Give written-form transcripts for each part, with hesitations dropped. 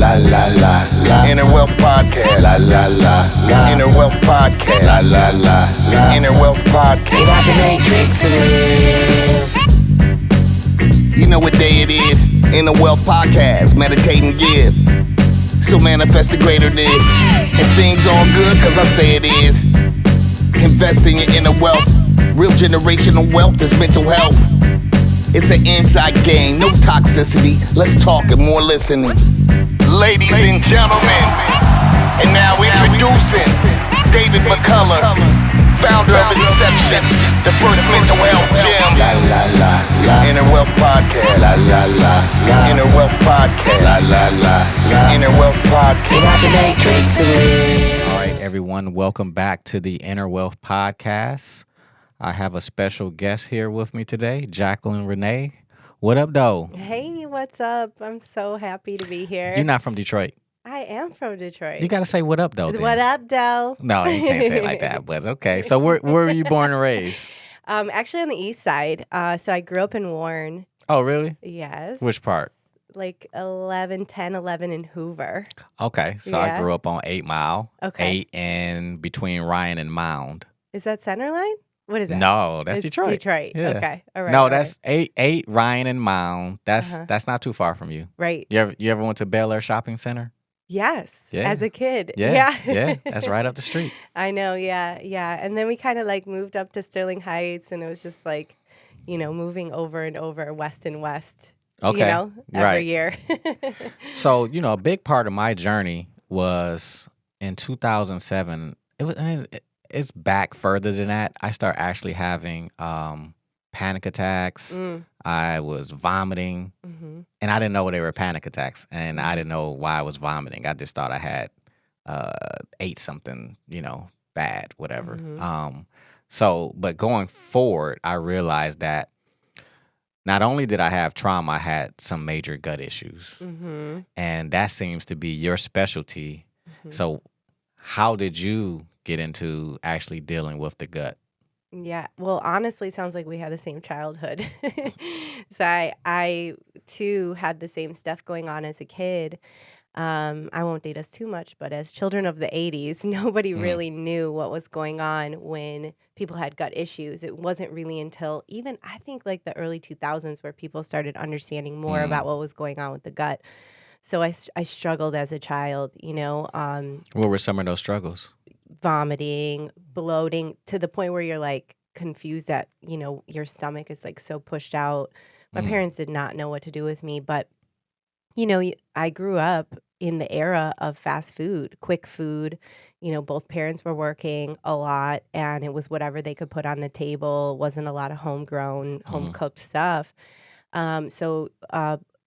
La la la la. Inner Wealth Podcast. La la la la. Inner Wealth Podcast. La la la la. Inner Wealth Podcast. Get out the matrix and live. You know what day it is? Inner Wealth Podcast. Meditate and give. So manifest the greater this. And things all good cause I say it is. Invest in your inner wealth. Real generational wealth is mental health. It's an inside game, no toxicity. Let's talk and more listening. Ladies and gentlemen, and now introducing David McCullar, founder of Inception, the first mental health gym. La la la la. Inner Wealth Podcast. La la la la. Inner Wealth Podcast. La la la la. Inner Wealth Podcast. Get out the matrix and live. All right, everyone, welcome back to the Inner Wealth Podcast. I have a special guest here with me today, Jaclyn Renee. What up, though? Hey, what's up? I'm so happy to be here. You're not from Detroit. I am from Detroit. You got to say what up, though. Then. What up, Del? No, you can't say it like that, but okay. So where were you born and raised? Actually on the east side. So I grew up in Warren. Oh, really? Yes. Which part? Like 11 in Hoover. Okay, so I Yeah. grew up on 8 Mile. Okay. 8 and between Ryan and Mound. Is that Centerline? What is that? No, that's It's Detroit. Detroit. Yeah. Okay. All right. No, all that's 8 Ryan and Mound. That's Uh-huh. that's not too far from you. right. You ever went to Bel Air Shopping Center? Yes. Yeah. As a kid. Yeah, that's right up the street. I know. Yeah. Yeah. And then we kind of like moved up to Sterling Heights, and it was just like, moving over and over west and west. Okay, Every right. year. So, a big part of my journey was in 2007. It's back further than that. I started actually having panic attacks. Mm. I was vomiting, Mm-hmm. and I didn't know they were panic attacks, and I didn't know why I was vomiting. I just thought I had ate something, bad, whatever. Mhm. But going forward, I realized that not only did I have trauma, I had some major gut issues. Mm-hmm. And that seems to be your specialty. Mhm. So how did you get into actually dealing with the gut? Yeah. Well, honestly, sounds like we had the same childhood. So I too had the same stuff going on as a kid. I won't date us too much, but as children of the 80s, nobody Mm. really knew what was going on when people had gut issues. It wasn't really until even I think like the early 2000s where people started understanding more Mm. about what was going on with the gut. So I struggled as a child, What were some of those struggles? vomiting, bloating to the point where you're like confused that, your stomach is like so pushed out. My Mm. parents did not know what to do with me, but I grew up in the era of fast food, quick food. Both parents were working a lot and it was whatever they could put on the table. Wasn't a lot of homegrown, home cooked stuff. So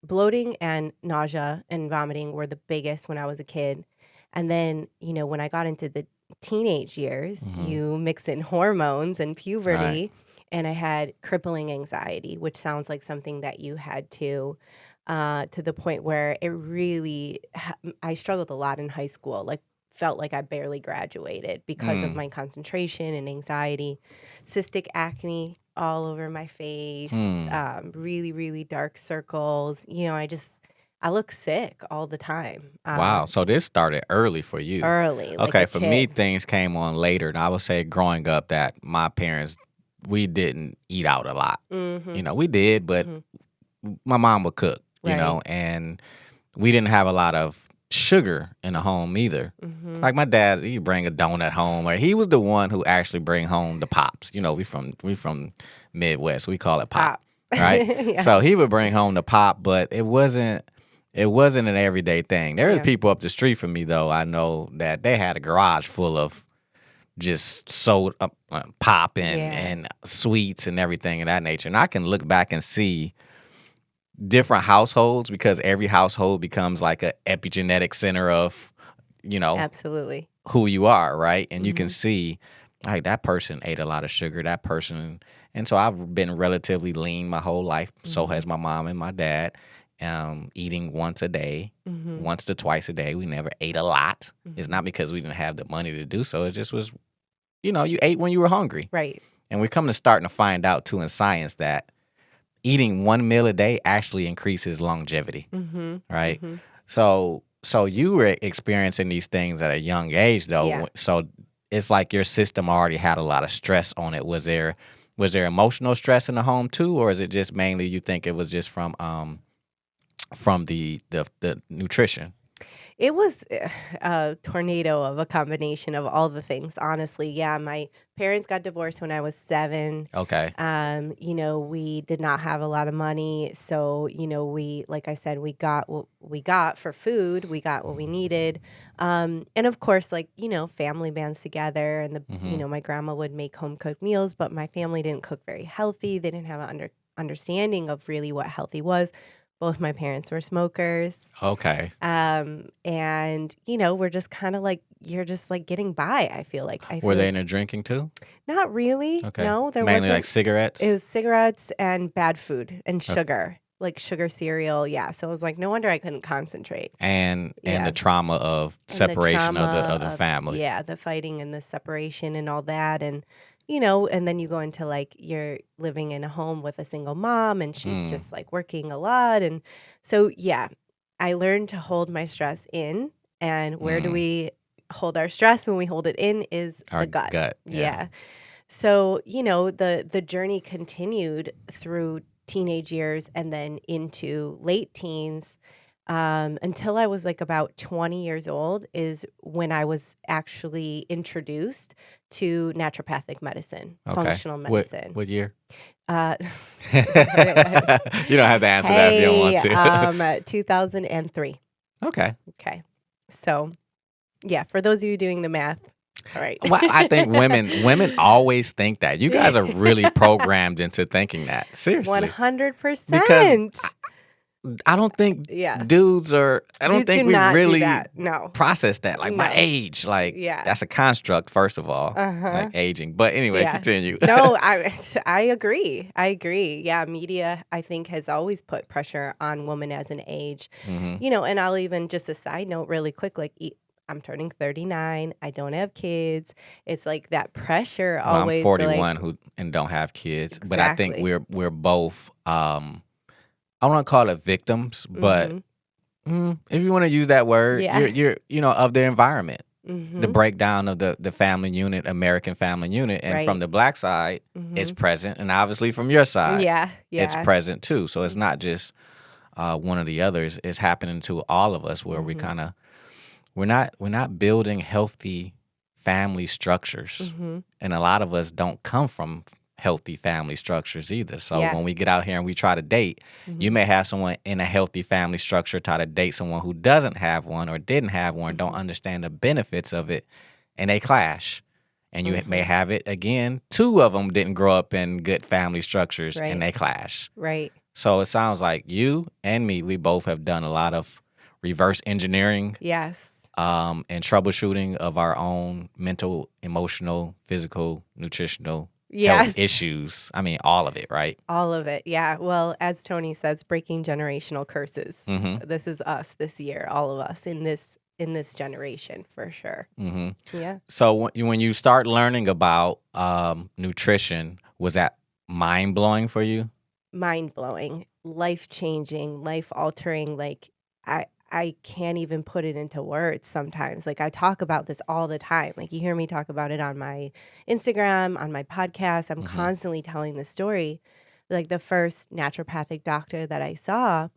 bloating and nausea and vomiting were the biggest when I was a kid. And then, when I got into the teenage years, Mhm. you mix in hormones and puberty. Right. And I had crippling anxiety, which sounds like something that you had too, to the point where it really, I struggled a lot in high school, like felt like I barely graduated because of Mm. my concentration and anxiety, cystic acne all over my face, Mm. really, really dark circles. I look sick all the time. Wow. So this started early for you. Early, like Okay, a for me, kid. things came on later. And I would say growing up that my parents, we didn't eat out a lot. Mm-hmm. We did, but Mhm. my mom would cook, Right. and we didn't have a lot of sugar in the home either. Mm-hmm. Like my dad, he'd bring a donut home, or he was the one who actually bring home the pops. We from Midwest, we call it pop, right? Yeah. So he would bring home the pop, but it wasn't an everyday thing. There were Yeah. people up the street from me though. I know that they had a garage full of just soda, pop and, Yeah. and sweets and everything of that nature. And I can look back and see different households because every household becomes like a epigenetic center of, Absolutely. who you are, right? And you can Mhm. see, like, that person ate a lot of sugar, that person. And so I've been relatively lean my whole life. So Mhm. has my mom and my dad. Eating once a day, Mm-hmm. once to twice a day. We never ate a lot. It's Mhm. not because we didn't have the money to do so. It just was, you ate when you were hungry. Right. And we're coming to starting to find out, too, in science that eating one meal a day actually increases longevity, Mm-hmm. right? Mm-hmm. So So you were experiencing these things at a young age, though. Yeah. So it's like your system already had a lot of stress on it. Was there emotional stress in the home too, or is it just mainly you think it was just from the nutrition? It was a tornado of a combination of all the things, honestly. Yeah, my parents got divorced when I was 7. Okay. We did not have a lot of money, so like I said, we got what we got for food, we got what we needed, and of course, like family bands together, and Mm-hmm. my grandma would make home cooked meals, but my family didn't cook very healthy. They didn't have an understanding of really what healthy was. Both my parents were smokers. Okay. And we're just kind of like you're just like getting by. I feel like Were they into drinking too? not really. Okay. No, there Mainly like wasn't. cigarettes? It was cigarettes and bad food and Okay. sugar, like sugar cereal. Yeah, so it was like no wonder I couldn't concentrate. And Yeah. the trauma of And the separation of trauma the family. yeah, the fighting and the separation and all that, and then you go into like you're living in a home with a single mom, and she's Mm. just like working a lot, and so yeah, I learned to hold my stress in, and where do Mm. we hold our stress when we hold it in is Our the gut. gut. Yeah. Yeah. So, the journey continued through teenage years and then into late teens, until I was like about 20 years old is when I was actually introduced to naturopathic medicine, Okay. functional medicine. What year? Uh, You don't have to answer that if you don't want to. 2003. Okay. Okay. So, yeah, for those of you doing the math, all right. Well, I think women always think that. You guys are really programmed into thinking that. Seriously. 100%. I don't think Yeah. dudes are, I don't Dudes think do we not do really that. No. process that. Like my No. age, like Yeah. that's a construct, first of all, Uh-huh. like aging. But anyway, Yeah. continue. No, I agree. I agree. Yeah, media I think has always put pressure on women as an age. Hmm. And I'll even just a side note really quick, like I'm turning 39. I don't have kids. It's like that pressure Well, I'm always 41 and don't have kids, but I think Exactly. we're both. I want to call it victims, but if you want to use that word, Yeah. you're of the environment, the Mhm. breakdown of the family unit, American family unit, and from Right. the black side, it's Mhm. present, and obviously from your side, Yeah. it's Yeah. present too. So it's not just one or the others; it's happening to all of us, where we Mhm. kind of we're not building healthy family structures, Mhm. and a lot of us don't come from healthy family structures either. So Yeah. when we get out here and we try to date, you Mhm. may have someone in a healthy family structure try to date someone who doesn't have one or didn't have one, don't Mhm. understand the benefits of it, and they clash. And you may Mhm. have it again, two of them didn't grow up in good family structures Right. and they clash. Right. So it sounds like you and me, we both have done a lot of reverse engineering Yes. and troubleshooting of our own mental, emotional, physical, nutritional health Yes. issues. I mean, all of it, right? All of it. Yeah. Well, as Tony says, breaking generational curses. Mm-hmm. This is us this year, all of us in this generation for sure. Mm-hmm. Yeah. So when you start learning about nutrition, was that mind blowing for you? Mind blowing, life changing, life altering. Like I can't even put it into words sometimes. Like I talk about this all the time. Like you hear me talk about it on my Instagram, on my podcast. I'm Mm-hmm. constantly telling the story. Like the first naturopathic doctor that I saw,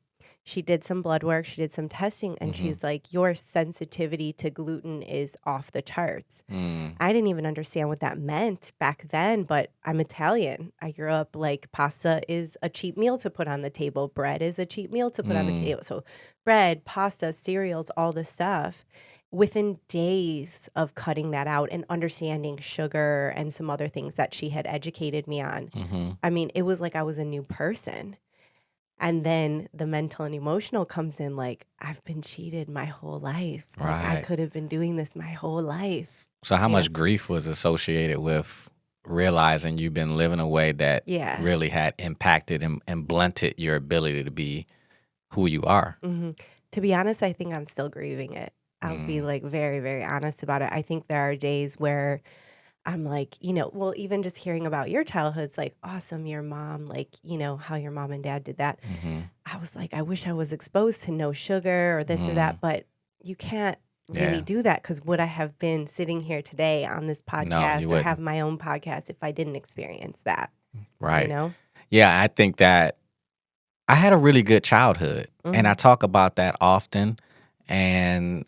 she did some blood work, she did some testing, and Mm-hmm. she's like, your sensitivity to gluten is off the charts. Mm. I didn't even understand what that meant back then, but I'm Italian. I grew up like pasta is a cheap meal to put on the table. Bread is a cheap meal to put on the Mm. table. So bread, pasta, cereals, all this stuff. Within days of cutting that out and understanding sugar and some other things that she had educated me on, Mm-hmm. I mean, it was like I was a new person. And then the mental and emotional comes in like, I've been cheated my whole life. Like I Right. could have been doing this my whole life. So how Yeah. much grief was associated with realizing you've been living a way that Yeah. really had impacted and blunted your ability to be who you are? Hmm. To be honest, I think I'm still grieving it. I'll be Mm. like very, very honest about it. I think there are days where I'm like, well, even just hearing about your childhood's like awesome, your mom, like, how your mom and dad did that. Mm-hmm. I was like, I wish I was exposed to no sugar or this or Mm. that. But you can't Yeah. really do that, because would I have been sitting here today on this No, podcast you or have wouldn't. my own podcast if I didn't experience that, you Right. know? Yeah, I think that I had a really good childhood, and I Mhm. talk about that often. And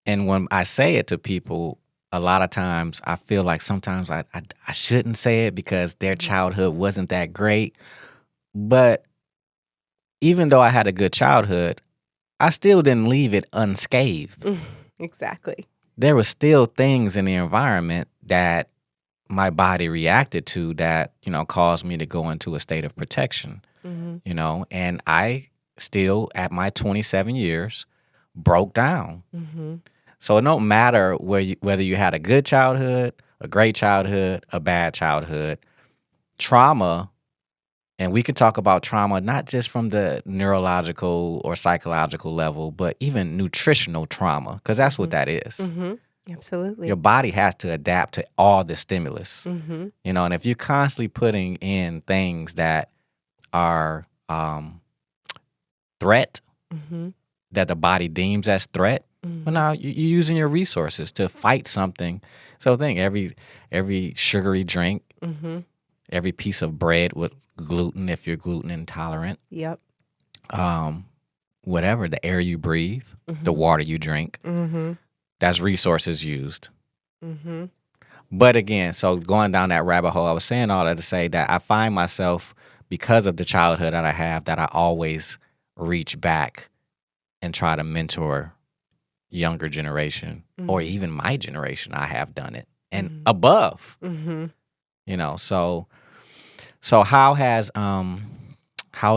when I say it to people, a lot of times I feel like sometimes I shouldn't say it because their Mhm. childhood wasn't that great. But even though I had a good childhood, I still didn't leave it unscathed. Exactly. There were still things in the environment that my body reacted to that, caused me to go into a state of protection, Mhm. and I still, at my 27 years, broke down. Mhm. So it don't matter whether you had a good childhood, a great childhood, a bad childhood, trauma. And we can talk about trauma not just from the neurological or psychological level, but even nutritional trauma, because that's what Mhm. that is. Mhm. Your Absolutely. body has to adapt to all the stimulus, Mhm. and if you're constantly putting in things that are threat, Mhm. that the body deems as threat, well, Mhm. now you're using your resources to fight something. So think every sugary drink, Mhm. every piece of bread with gluten, if you're gluten intolerant, Yep. whatever, the air you breathe, the Mhm. water you drink, Mhm. that's resources used. Mhm. But again, so going down that rabbit hole, I was saying all that to say that I find myself, because of the childhood that I have, that I always reach back and try to mentor younger generation, or Mhm. even my generation. I have done it and Mhm. above, Mhm. so how has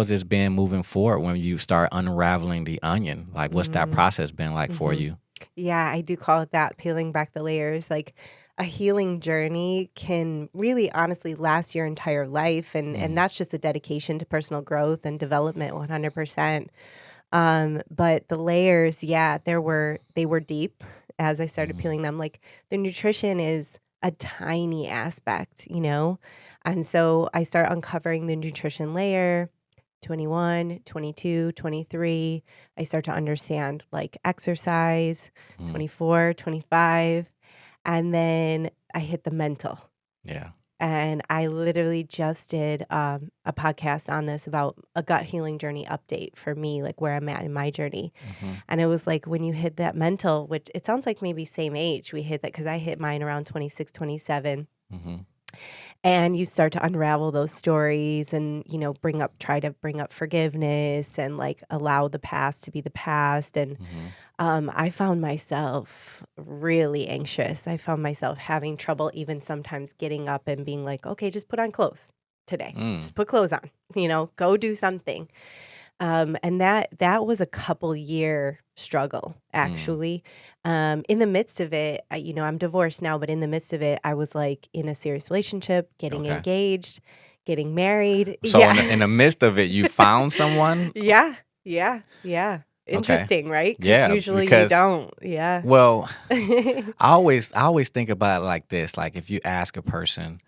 this been moving forward when you start unraveling the onion? Like, what's that Mhm. process been like for Mhm. you? Yeah, I do call it that, peeling back the layers. Like, a healing journey can really honestly last your entire life, and Mm, that's just a dedication to personal growth and development 100%. But the layers, yeah, they were deep as I started mm, peeling them. Like, the nutrition is a tiny aspect, you know? And so I start uncovering the nutrition layer, 21, 22, 23. I start to understand like exercise, mm, 24, 25. And then I hit the mental. yeah. And I literally just did a podcast on this about a gut healing journey update for me, like where I'm at in my journey. Hmm. And it was like when you hit that mental, which it sounds like maybe same age, we hit that because I hit mine around 26, 27, Hmm. and you start to unravel those stories and, try to bring up forgiveness and like allow the past to be the past. And Hmm. I found myself really anxious. I found myself having trouble even sometimes getting up and being like, okay, just put on clothes today. Mm, Just put clothes on, go do something. And that was a couple year struggle, mm. actually. In the midst of it, I'm divorced now, but in the midst of it, I was like in a serious relationship, getting Okay. engaged, getting married. So in Yeah. the midst of it, you found someone. Yeah. Yeah. Yeah. Okay. Interesting, right? Because Yeah, usually you because, don't. Yeah. well, I always think about it like this. Like, if you ask a person,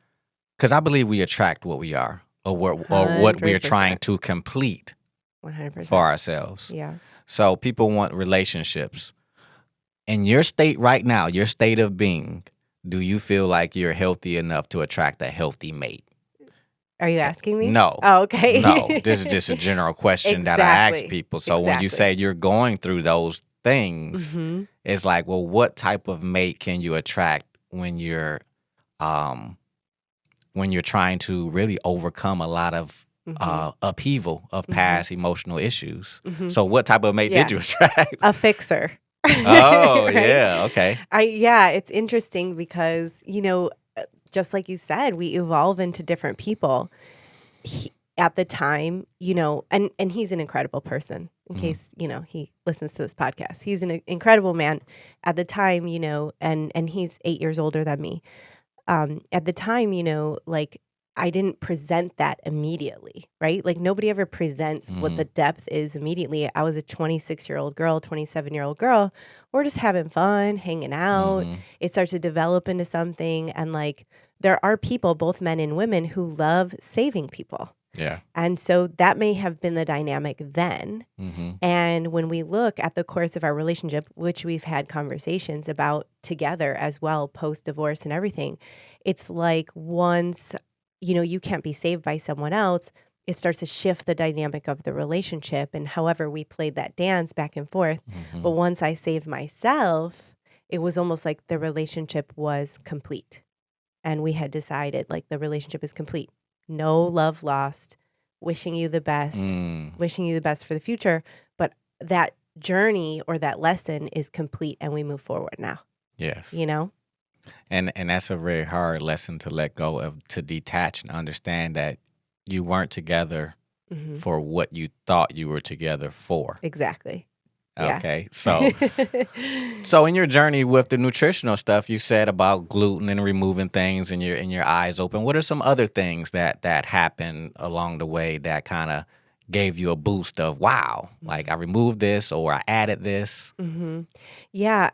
because I believe we attract what we are, or what we are trying 100%. to complete for 100%. ourselves. Yeah. So people want relationships. In your state right now, your state of being, do you feel like you're healthy enough to attract a healthy mate? Are you asking me? No. Oh, No. This is okay. just a general question that I ask Exactly. people. So when you Exactly. say you're going through those things, Mhm. it's like, well, what type of mate can you attract um when you're trying to really overcome a lot of Mhm. upheaval of Mhm. past emotional issues? Mhm. So what type of mate did Yeah. you attract? A fixer. Oh, Right? yeah, okay. Yeah, it's interesting because, just like you said, we evolve into different people. At the time, and he's an incredible person, in Mhm, case, he listens to this podcast. He's an incredible man. At the time, and he's 8 years older than me. At the time, like, I didn't present that immediately, right? Like, nobody ever presents what the mhm, depth is immediately. I was a 26-year-old girl, 27-year-old girl. We're just having fun, hanging out. mhm, It starts to develop into something. And like, there are people, both men and women, who love saving people. Yeah. And so that may have been the dynamic then. Mm-hmm. And when we look at the course of our relationship, which we've had conversations about together as well, post-divorce and everything, it's like once, you can't be saved by someone else, it starts to shift the dynamic of the relationship. And however we played that dance back and forth. Mm-hmm. But once I saved myself, it was almost like the relationship was complete. And we had decided like the relationship is complete. No love lost. Wishing you the best. Wishing you the best for the future. But that journey or that lesson is complete and we move forward now. Yes. And that's a very hard lesson to let go of, to detach and understand that you weren't together Mhm. for what you thought you were together for. Exactly. Yeah. Okay. So in your journey with the nutritional stuff, you said about gluten and removing things and your eyes open. What are some other things that happened along the way that kind of gave you a boost of, wow, like I removed this or I added this? Yeah,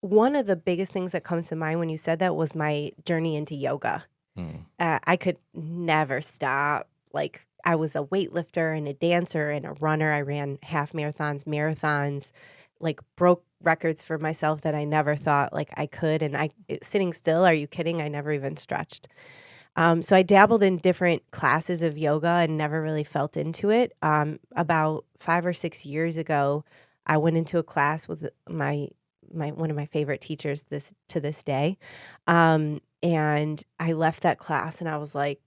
one of the biggest things that comes to mind when you said that was my journey into yoga. Mm. I could never stop. Like I was a weightlifter and a dancer and a runner. I ran half marathons, like broke records for myself that I never thought like I could. And sitting still, are you kidding? I never even stretched. So I dabbled in different classes of yoga and never really felt into it. About 5 or 6 years ago, I went into a class with my one of my favorite teachers to this day. And I left that class and I was like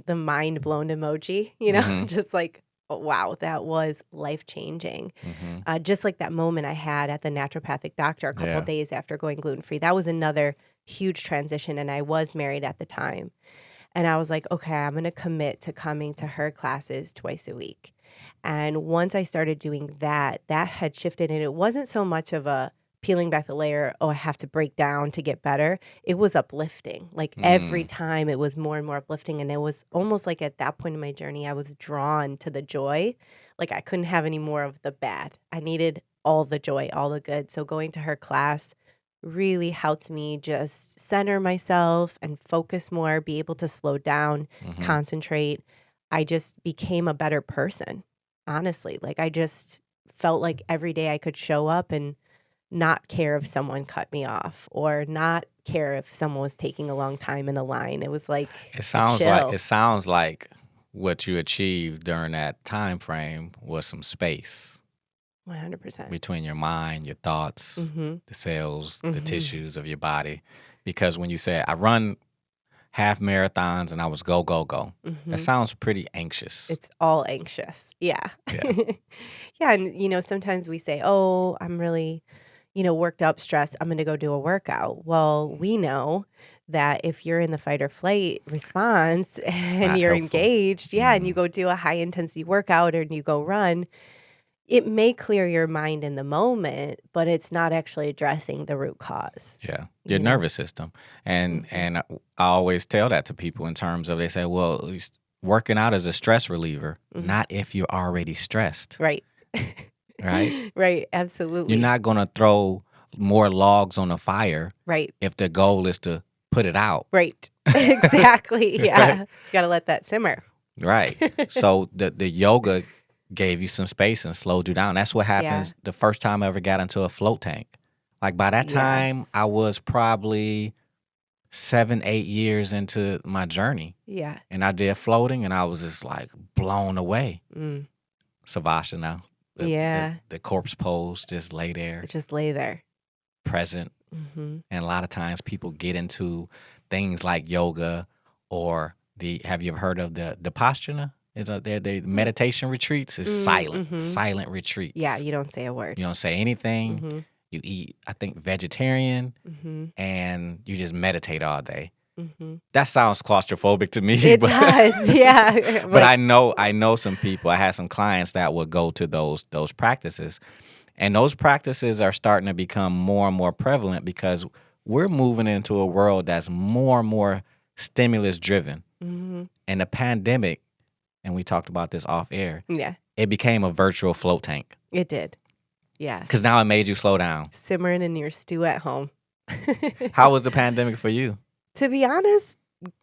the mind blown emoji, Mhm. just like, oh, wow, that was life changing. Mhm. Just like that moment I had at the naturopathic doctor a couple Yeah. days after going gluten free. That was another huge transition. And I was married at the time. And I was like, okay, I'm going to commit to coming to her classes twice a week. And once I started doing that, that had shifted. And it wasn't so much of a peeling back the layer, oh, I have to break down to get better. It was uplifting. Like every time it was more and more uplifting. And it was almost like at that point in my journey, I was drawn to the joy. Like I couldn't have any more of the bad. I needed all the joy, all the good. So going to her class really helped me just center myself and focus more, be able to slow down, Mhm. concentrate. I just became a better person, honestly. Like I just felt like every day I could show up and not care if someone cut me off or not care if someone was taking a long time in a line. It was like It a sounds chill. like what you achieved during that time frame was some space 100%. between your mind, your thoughts, Mm-hmm. the cells, the Mm-hmm. tissues of your body. Because when you say I run half marathons and I was go, Mm-hmm. that sounds pretty anxious. It's all anxious. Yeah. Yeah. Yeah. And, sometimes we say, oh, I'm really, worked up, stressed. I'm going to go do a workout. Well, we know that if you're in the fight or flight response It's and not you're helpful. engaged, yeah, and you Mm. go do a high intensity workout or you go run, it may clear your mind in the moment, but it's not actually addressing the root cause. Yeah, your You know? nervous system. And Mhm. and I always tell that to people in terms of, they say, well, at least working out is a stress reliever, Mhm. not if you're already stressed, Right. right? Right. You're Absolutely. not going to throw more logs on a fire Right. if the goal is to put it out. Right. Exactly. Right? Yeah. Got to let that simmer. Right. So the yoga gave you some space and slowed you down. That's what Yeah. happens the first time I ever got into a float tank. Like by that time, Yes. I was probably 7, 8 years into my journey. Yeah. And I did floating and I was just like blown away. Mm. Savasana, Yeah. the corpse pose, just lay there, Just lay there. present. Mm-hmm. And a lot of times people get into things like yoga or have you ever heard of the Vipassana? The meditation retreats is Mm-hmm. silent retreats. Yeah. You don't say a word. You don't say anything. Mm-hmm. You eat, I think, vegetarian, Mm-hmm. and you just meditate all day. Mm-hmm. That sounds claustrophobic to me. It does. Yeah. But I know some people. I had some clients that would go to those practices. And those practices are starting to become more and more prevalent because we're moving into a world that's more and more stimulus driven. Mm-hmm. And the pandemic, and we talked about this off air, Yeah. it became a virtual float tank It did. Yeah. because now it made you slow down. Simmering in your stew at home. How was the pandemic for you? To be honest,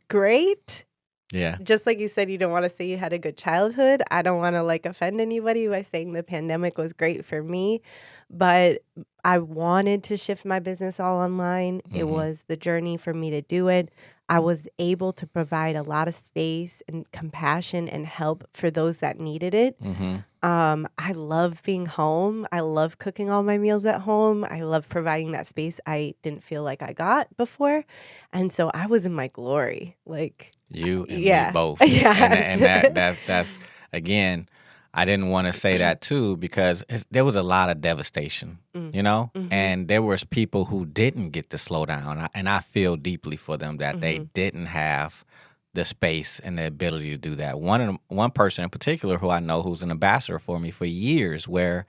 great. Yeah. Just like you said, you don't want to say you had a good childhood. I don't want to like offend anybody by saying the pandemic was great for me, but I wanted to shift my business all online. It Mm-hmm. was the journey for me to do it. I was able to provide a lot of space and compassion and help for those that needed it. Mm-hmm. I love being home. I love cooking all my meals at home. I love providing that space I didn't feel like I got before. And so I was in my glory. Like, You and me yeah. both. And Yes. that's again, I didn't want to say that too because there was a lot of devastation, you know? Mm-hmm. And there was people who didn't get to slow down. And I feel deeply for them that they didn't have the space and the ability to do that. One person in particular who I know who's an ambassador for me for years where,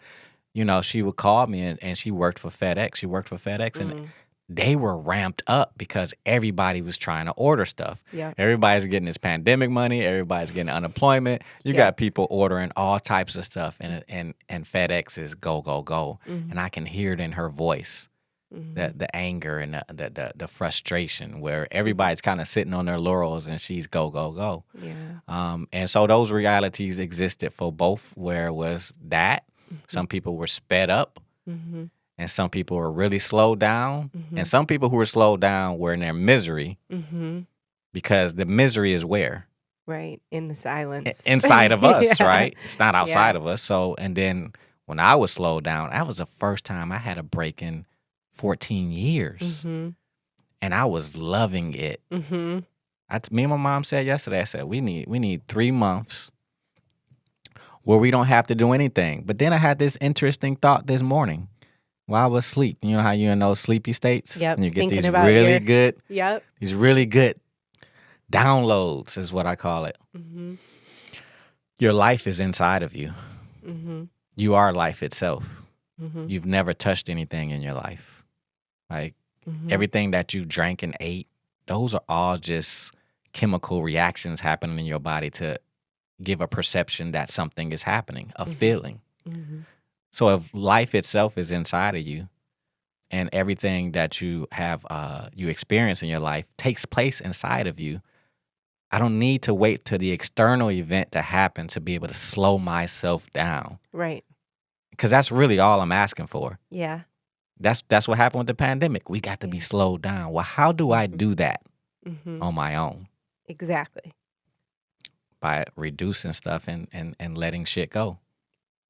you know, she would call me and she worked for FedEx. She worked for FedEx and they were ramped up because everybody was trying to order stuff. Yeah. Everybody's getting this pandemic money. Everybody's getting unemployment. You got people ordering all types of stuff, and FedEx is go, go, go. And I can hear it in her voice, the anger and the frustration where everybody's kind of sitting on their laurels and she's go, go, go. Yeah. And so those realities existed for both where it was that. Some people were sped up. And some people were really slowed down. And some people who were slowed down were in their misery because the misery is where? Right. In the silence. Inside of us, Yeah. right? It's not outside of us. So, and then when I was slowed down, that was the first time I had a break in 14 years. And I was loving it. Me and my mom said yesterday, I said, we need 3 months where we don't have to do anything. But then I had this interesting thought this morning. While I was asleep, you know how you're in those sleepy states? Yep. And you get Thinking these about really good, Yep. these really good downloads is what I call it. Your life is inside of you. You are life itself. You've never touched anything in your life. Like everything that you drank and ate, those are all just chemical reactions happening in your body to give a perception that something is happening, a feeling. So if life itself is inside of you and everything that you have, you experience in your life takes place inside of you, I don't need to wait till the external event to happen to be able to slow myself down. Right. Because that's really all I'm asking for. Yeah. That's what happened with the pandemic. We got to be slowed down. Well, how do I do that on my own? Exactly. By reducing stuff and letting shit go.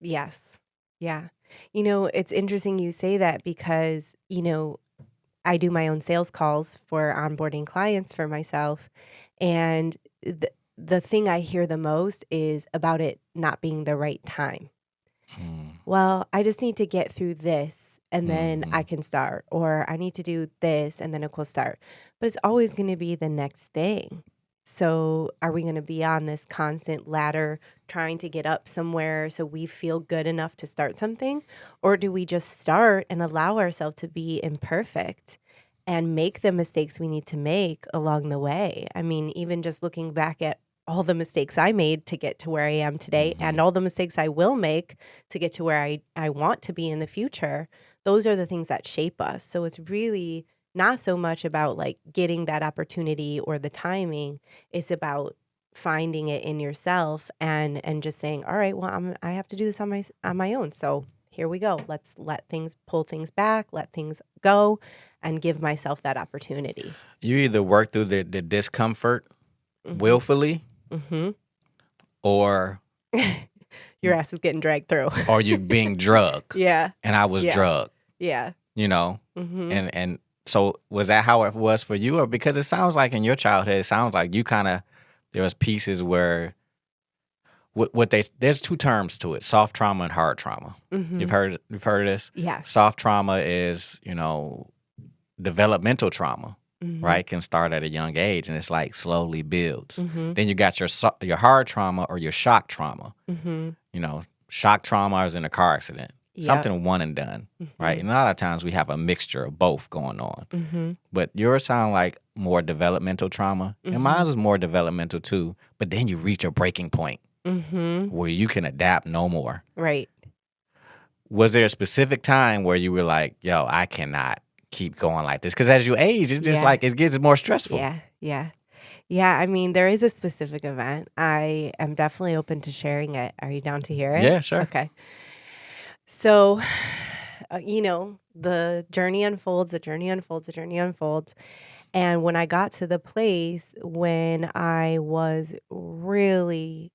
Yes. Yeah. You know, it's interesting you say that because, you know, I do my own sales calls for onboarding clients for myself. And the thing I hear the most is about it not being the right time. Well, I just need to get through this and then I can start. Or I need to do this and then it will start. But it's always going to be the next thing. So are we going to be on this constant ladder trying to get up somewhere so we feel good enough to start something? Or do we just start and allow ourselves to be imperfect and make the mistakes we need to make along the way? I mean, even just looking back at all the mistakes I made to get to where I am today and all the mistakes I will make to get to where I want to be in the future, those are the things that shape us. So it's really not so much about like getting that opportunity or the timing. It's about finding it in yourself and just saying, all right, well, I have to do this on my own. So here we go. Let's pull things back, let things go, and give myself that opportunity. You either work through the discomfort willfully, or your ass is getting dragged through, or you being drugged. Yeah. And I was drugged. Yeah. You know, and so was that how it was for you? Or because it sounds like in your childhood, it sounds like you kind of, there was pieces where there's 2 terms to it: soft trauma and hard trauma. You've heard of this? Yeah. Soft trauma is, you know, developmental trauma, right? Can start at a young age and it's like slowly builds. Then you got your hard trauma or your shock trauma. You know, shock trauma is in a car accident. Something one and done, right? And a lot of times we have a mixture of both going on. But yours sound like more developmental trauma. And mine was more developmental too. But then you reach a breaking point where you can adapt no more. Right. Was there a specific time where you were like, yo, I cannot keep going like this? Because as you age, it's just like it gets more stressful. Yeah. Yeah, I mean, there is a specific event. I am definitely open to sharing it. Are you down to hear it? Yeah, sure. Okay. So, the journey unfolds, the journey unfolds, the journey unfolds. And when I got to the place when I was really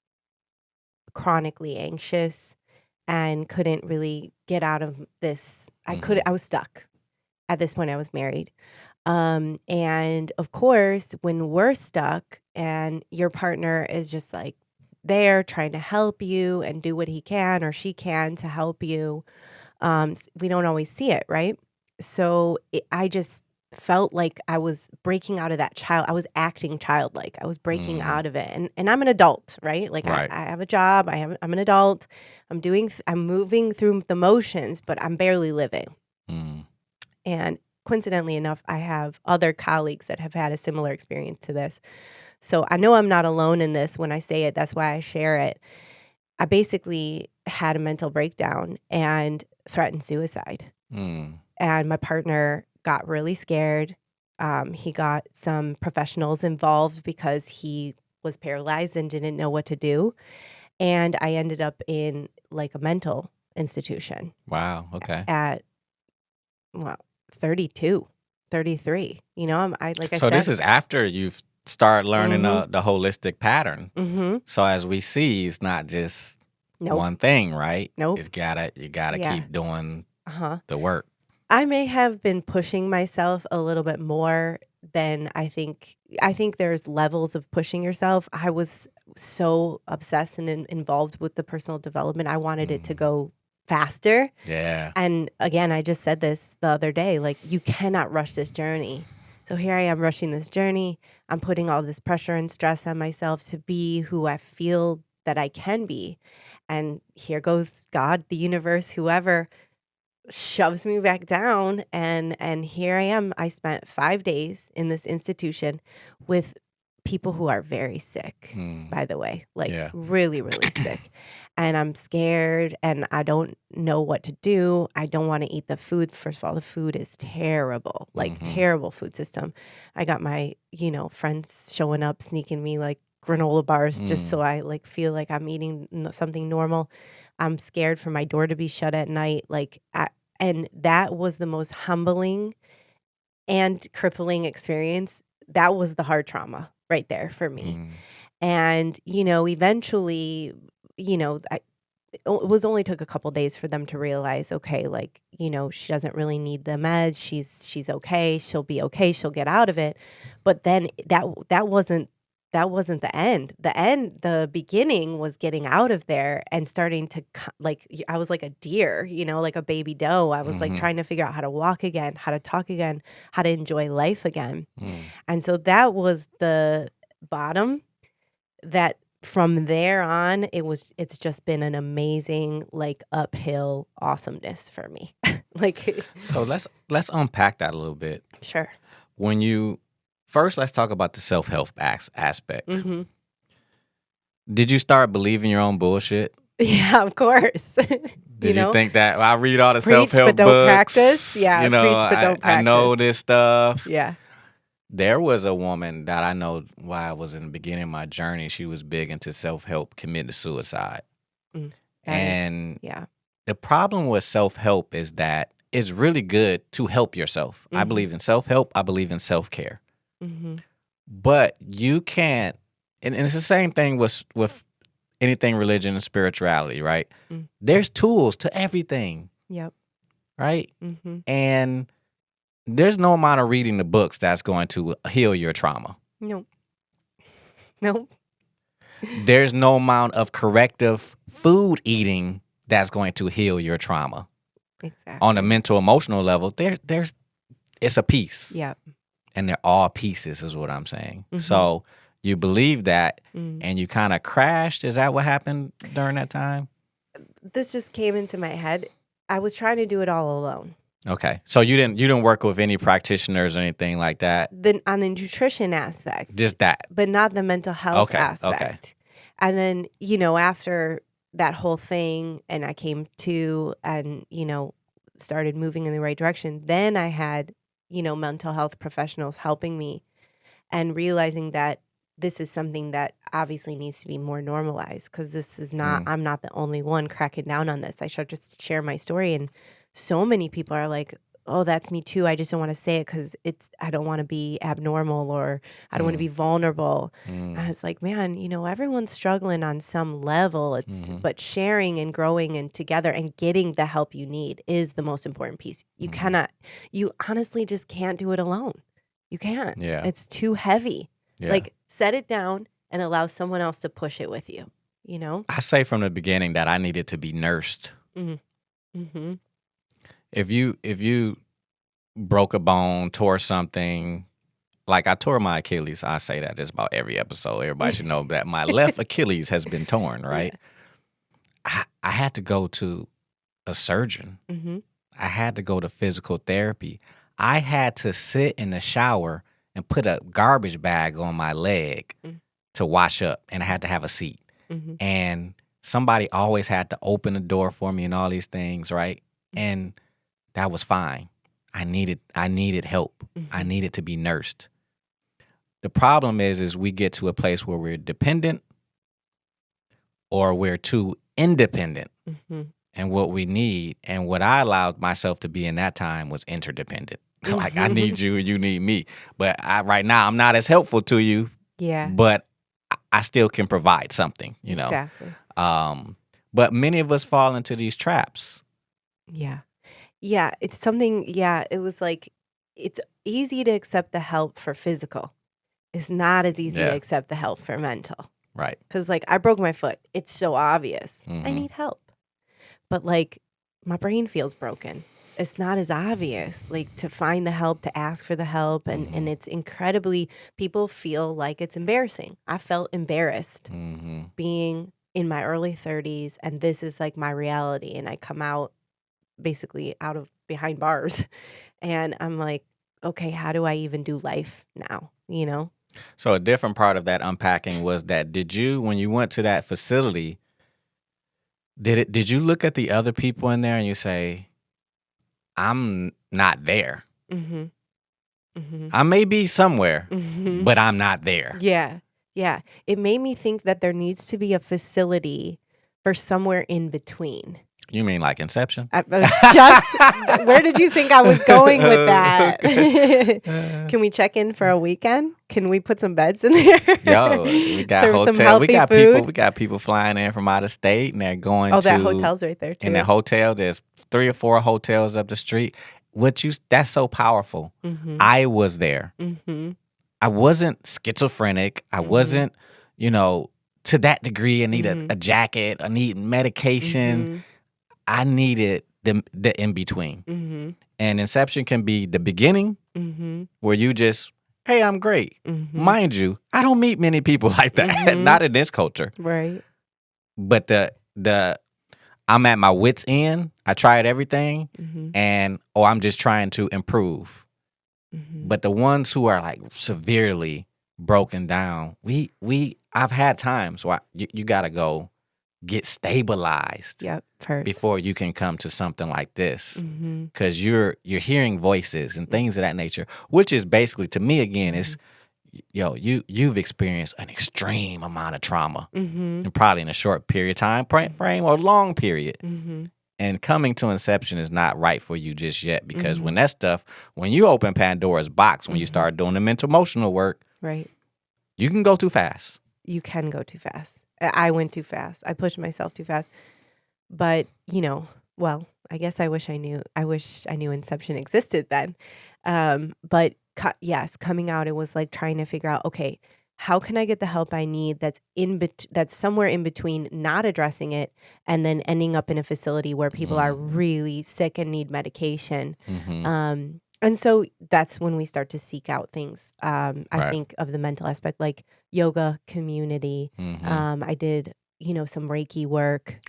chronically anxious and couldn't really get out of this, I was stuck. At this point, I was married. And of course, when we're stuck and your partner is just like there trying to help you and do what he can or she can to help you, we don't always see it, right? So I just felt like I was breaking out of that child. I was acting childlike. I was breaking Mm, out of it, and I'm an adult, right? Like right. I have a job. I'm an adult. I'm moving through the motions, but I'm barely living. Mm, And coincidentally enough, I have other colleagues that have had a similar experience to this. So I know I'm not alone in this when I say it. That's why I share it. I basically had a mental breakdown and threatened suicide. mm, And my partner got really scared. He got some professionals involved because he was paralyzed and didn't know what to do. And I ended up in like a mental institution wow. Okay. at, well, 32, 33. Like I So this said, is after you've started learning mm-hmm, the holistic pattern. mm-hmm. So as we see, it's not just Nope, one thing, right? nope. You gotta Yeah. keep doing Uh-huh. the work. I may have been pushing myself a little bit more than I think. I think there's levels of pushing yourself. I was so obsessed and involved with the personal development. I wanted it to Mm, go faster. yeah. And again, I just said this the other day, like you cannot rush this journey. So here I am rushing this journey. I'm putting all this pressure and stress on myself to be who I feel that I can be. And here goes God, the universe, whoever shoves me back down, and here I am. I spent 5 days in this institution with people who are very sick, Mm, by the way, like yeah. really, really sick. And I'm scared and I don't know what to do. I don't want to eat the food. First of all, the food is terrible, like Mm-hmm. terrible food system. I got my, friends showing up, sneaking me like granola bars just so Mm, I like feel like I'm eating something normal. I'm scared for my door to be shut at night. And that was the most humbling and crippling experience. That was the hard trauma right there for me. mm, And, eventually, it was only took a couple days for them to realize, okay, like, she doesn't really need the meds. She's okay. She'll be okay. She'll get out of it. But then that wasn't the end. The beginning was getting out of there and starting to I was like a deer, like a baby doe. I was like mm-hmm. trying to figure out how to walk again, how to talk again, how to enjoy life again. Mm. And so that was the bottom. That from there on, it's just been an amazing, like, uphill awesomeness for me. Like, So let's unpack that a little bit. sure. When you first, let's talk about the self-help aspect. Hmm. Did you start believing your own bullshit? Yeah, of course. Did you think that I read all the Preach but self-help don't practice. books? Yeah, preach but don't I know practice. this stuff. Yeah. There was a woman that I know while I was in the beginning of my journey. She was big into self-help, committed suicide. Mm, that is, And yeah. the problem with self-help is that it's really good to help yourself. I Mhm. believe in self-help. I believe in self-care. Mhm. But you can't, and it's the same thing with anything religion and spirituality, right? Mm. There's tools to everything, Yep. right? Mhm. And there's no amount of reading the books that's going to heal your trauma. Nope. Nope. There's no amount of corrective food eating that's going to heal your trauma. On a Exactly. mental emotional level, there's it's a piece. Yep. And they're all pieces is what I'm saying. Mhm. So you believe that Mm. and you kind of crashed. Is that what happened during that time? This just came into my head. I was trying to do it all alone. Okay. So you didn't work with any practitioners or anything like that? Then on the nutrition aspect, Just that. but not the mental health Okay, okay. aspect. And then, after that whole thing and I came to and, started moving in the right direction, then I had, mental health professionals helping me and realizing that this is something that obviously needs to be more normalized, because this is not, Mm. I'm not the only one cracking down on this. I should just share my story. And so many people are like, oh, that's me too. I just don't want to say it because I don't want to be abnormal, or I don't want to be vulnerable. And it's like, man, everyone's struggling on some level. But sharing and growing and together and getting the help you need is the most important piece. You honestly just can't do it alone. You can't. Yeah. It's too heavy. Yeah. Like, set it down and allow someone else to push it with you, I say from the beginning that I needed to be nursed. Mm-hmm. If you broke a bone, tore something, like I tore my Achilles, I say that just about every episode. Everybody should know that my left Achilles has been torn, right? I had to go to a surgeon. Mm-hmm. I had to go to physical therapy. I had to sit in the shower and put a garbage bag on my leg to wash up, and I had to have a seat. Mm-hmm. And somebody always had to open the door for me and all these things, right? And that was fine. I needed help. I needed to be nursed. The problem is we get to a place where we're dependent or we're too independent. And what we need, and what I allowed myself to be in that time, was interdependent. Like, I need you, you need me. But right now, I'm not as helpful to you. Yeah. But I still can provide something, Exactly. But many of us fall into these traps. Yeah. Yeah. It's something, it was like, it's easy to accept the help for physical. It's not as easy to accept the help for mental. Right. Because, like, I broke my foot. It's so obvious. I need help. But, like, my brain feels broken. It's not as obvious, like, to find the help, to ask for the help. And it's incredibly, people feel like it's embarrassing. I felt embarrassed being in my early 30s, and this is like my reality. And I come out basically out of behind bars. And I'm like, okay, how do I even do life now? So a different part of that unpacking was that, when you went to that facility, did you look at the other people in there and you say, I'm not there? I may be somewhere, but I'm not there. Yeah. Yeah. It made me think that there needs to be a facility for somewhere in between. You mean like Inception? Where did you think I was going with that? Can we check in for a weekend? Can we put some beds in there? Yo, we got Serve some hotel. healthy We got food? We got people flying in from out of state, and they're going Oh, to that hotel's right there too. in that hotel. There's 3 or 4 hotels up the street. That's so powerful. I was there. I wasn't schizophrenic. I wasn't, to that degree. I need a jacket. I need medication. I needed the in between. And Inception can be the beginning, where you just, hey, I'm great. Mind you, I don't meet many people like that. Not in this culture. Right. But the I'm at my wit's end. I tried everything, and I'm just trying to improve. But the ones who are like severely broken down, I've had times where you gotta go get stabilized First. before you can come to something like this, because you're hearing voices and things of that nature, which is basically, to me, again, is you've experienced an extreme amount of trauma, and probably in a short period of time frame or long period. And coming to Inception is not right for you just yet, because when you open Pandora's box, when you start doing the mental emotional work, right, you can go too fast. You can go too fast. I went too fast. I pushed myself too fast. But, well, I guess I wish I knew Inception existed then. But yes, coming out, it was like trying to figure out, okay, how can I get the help I need that's somewhere in between not addressing it and then ending up in a facility where people are really sick and need medication. And so that's when we start to seek out things. I think of the mental aspect, like yoga, community. I did, some Reiki work,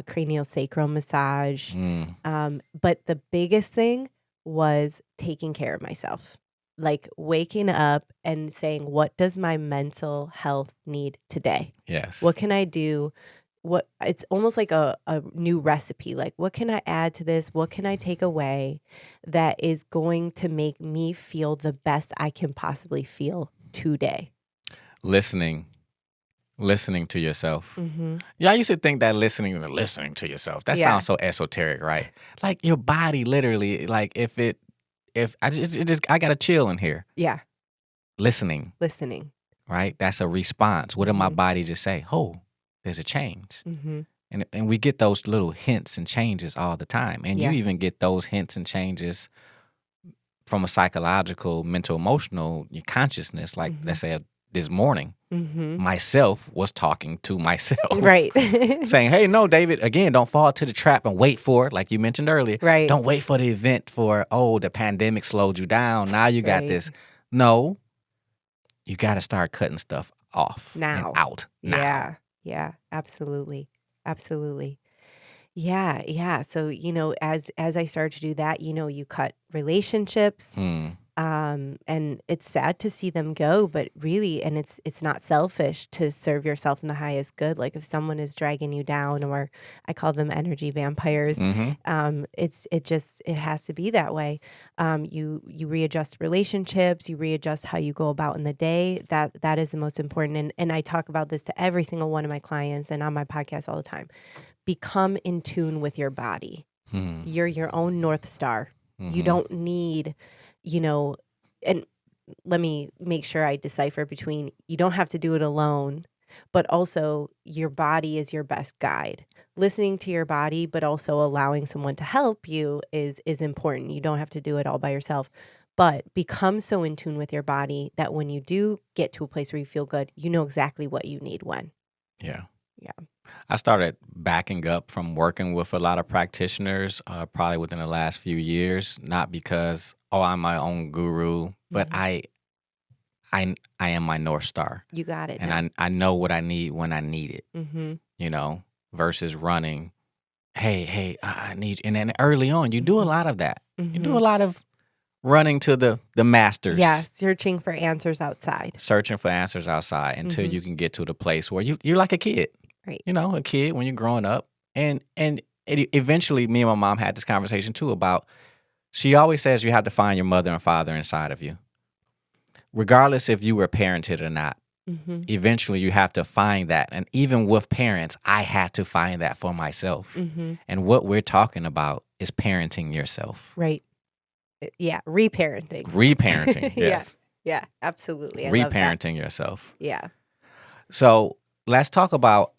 cranial sacral massage. But the biggest thing was taking care of myself, like waking up and saying, what does my mental health need today? Yes. What can I do? It's almost like a new recipe. Like, what can I add to this? What can I take away that is going to make me feel the best I can possibly feel today? listening to yourself. Mm-hmm. Yeah, I used to think that listening to yourself, that Yeah. sounds so esoteric, right? Like your body literally, like if I gotta chill in here. Yeah. Listening, Listening. right? That's a response. What did my Mhm. body just say? Oh, there's a change. Mm-hmm. And we get those little hints and changes all the time. And you Yeah. even get those hints and changes from a psychological, mental, emotional, your consciousness. Like Mhm. let's say this morning, Mm-hmm. myself was talking to myself. Right. Saying, hey, no, David, again, don't fall to the trap and wait for it, like you mentioned earlier. Right. Don't wait for the event for, oh, the pandemic slowed you down. Now you got Right. this. No, you got to start cutting stuff off and Now. out now. Yeah. Yeah. Absolutely. Absolutely. Yeah. Yeah. So, as I started to do that, you cut relationships. Mm, And it's sad to see them go, but really, and it's not selfish to serve yourself in the highest good. Like if someone is dragging you down, or I call them energy vampires, hmm it has to be that way. You readjust relationships, you readjust how you go about in the day. That is the most important. And I talk about this to every single one of my clients and on my podcast all the time. Become in tune with your body. hmm You're your own North Star. You hmm don't need, and let me make sure I decipher between you don't have to do it alone, but also your body is your best guide. Listening to your body, but also allowing someone to help you is important. You don't have to do it all by yourself. But become so in tune with your body that when you do get to a place where you feel good, you know exactly what you need when. Yeah. Yeah. I started backing up from working with a lot of practitioners probably within the last few years, not because, oh, I'm my own guru, but Mhm. I am my North Star. You got it now. And I know what I need when I need it, Mm-hmm. Versus running. Hey, I need, and then early on, you do a Mhm. lot of that. You do Mm-hmm. a lot of running to the masters, Yeah, searching for answers outside. searching for answers outside until Mhm. you can get to the place where you're like a kid, Right. a kid when you're growing up. And eventually, me and my mom had this conversation too about, she always says you have to find your mother and father inside of you. Regardless if you were parented or not, Mm-hmm. eventually you have to find that. And even with parents, I had to find that for myself. Mm-hmm. And what we're talking about is parenting yourself. Right. Yeah, reparenting. Reparenting, Yeah. yes. Yeah, absolutely. I love that. Reparenting yourself. Yeah. So let's talk about,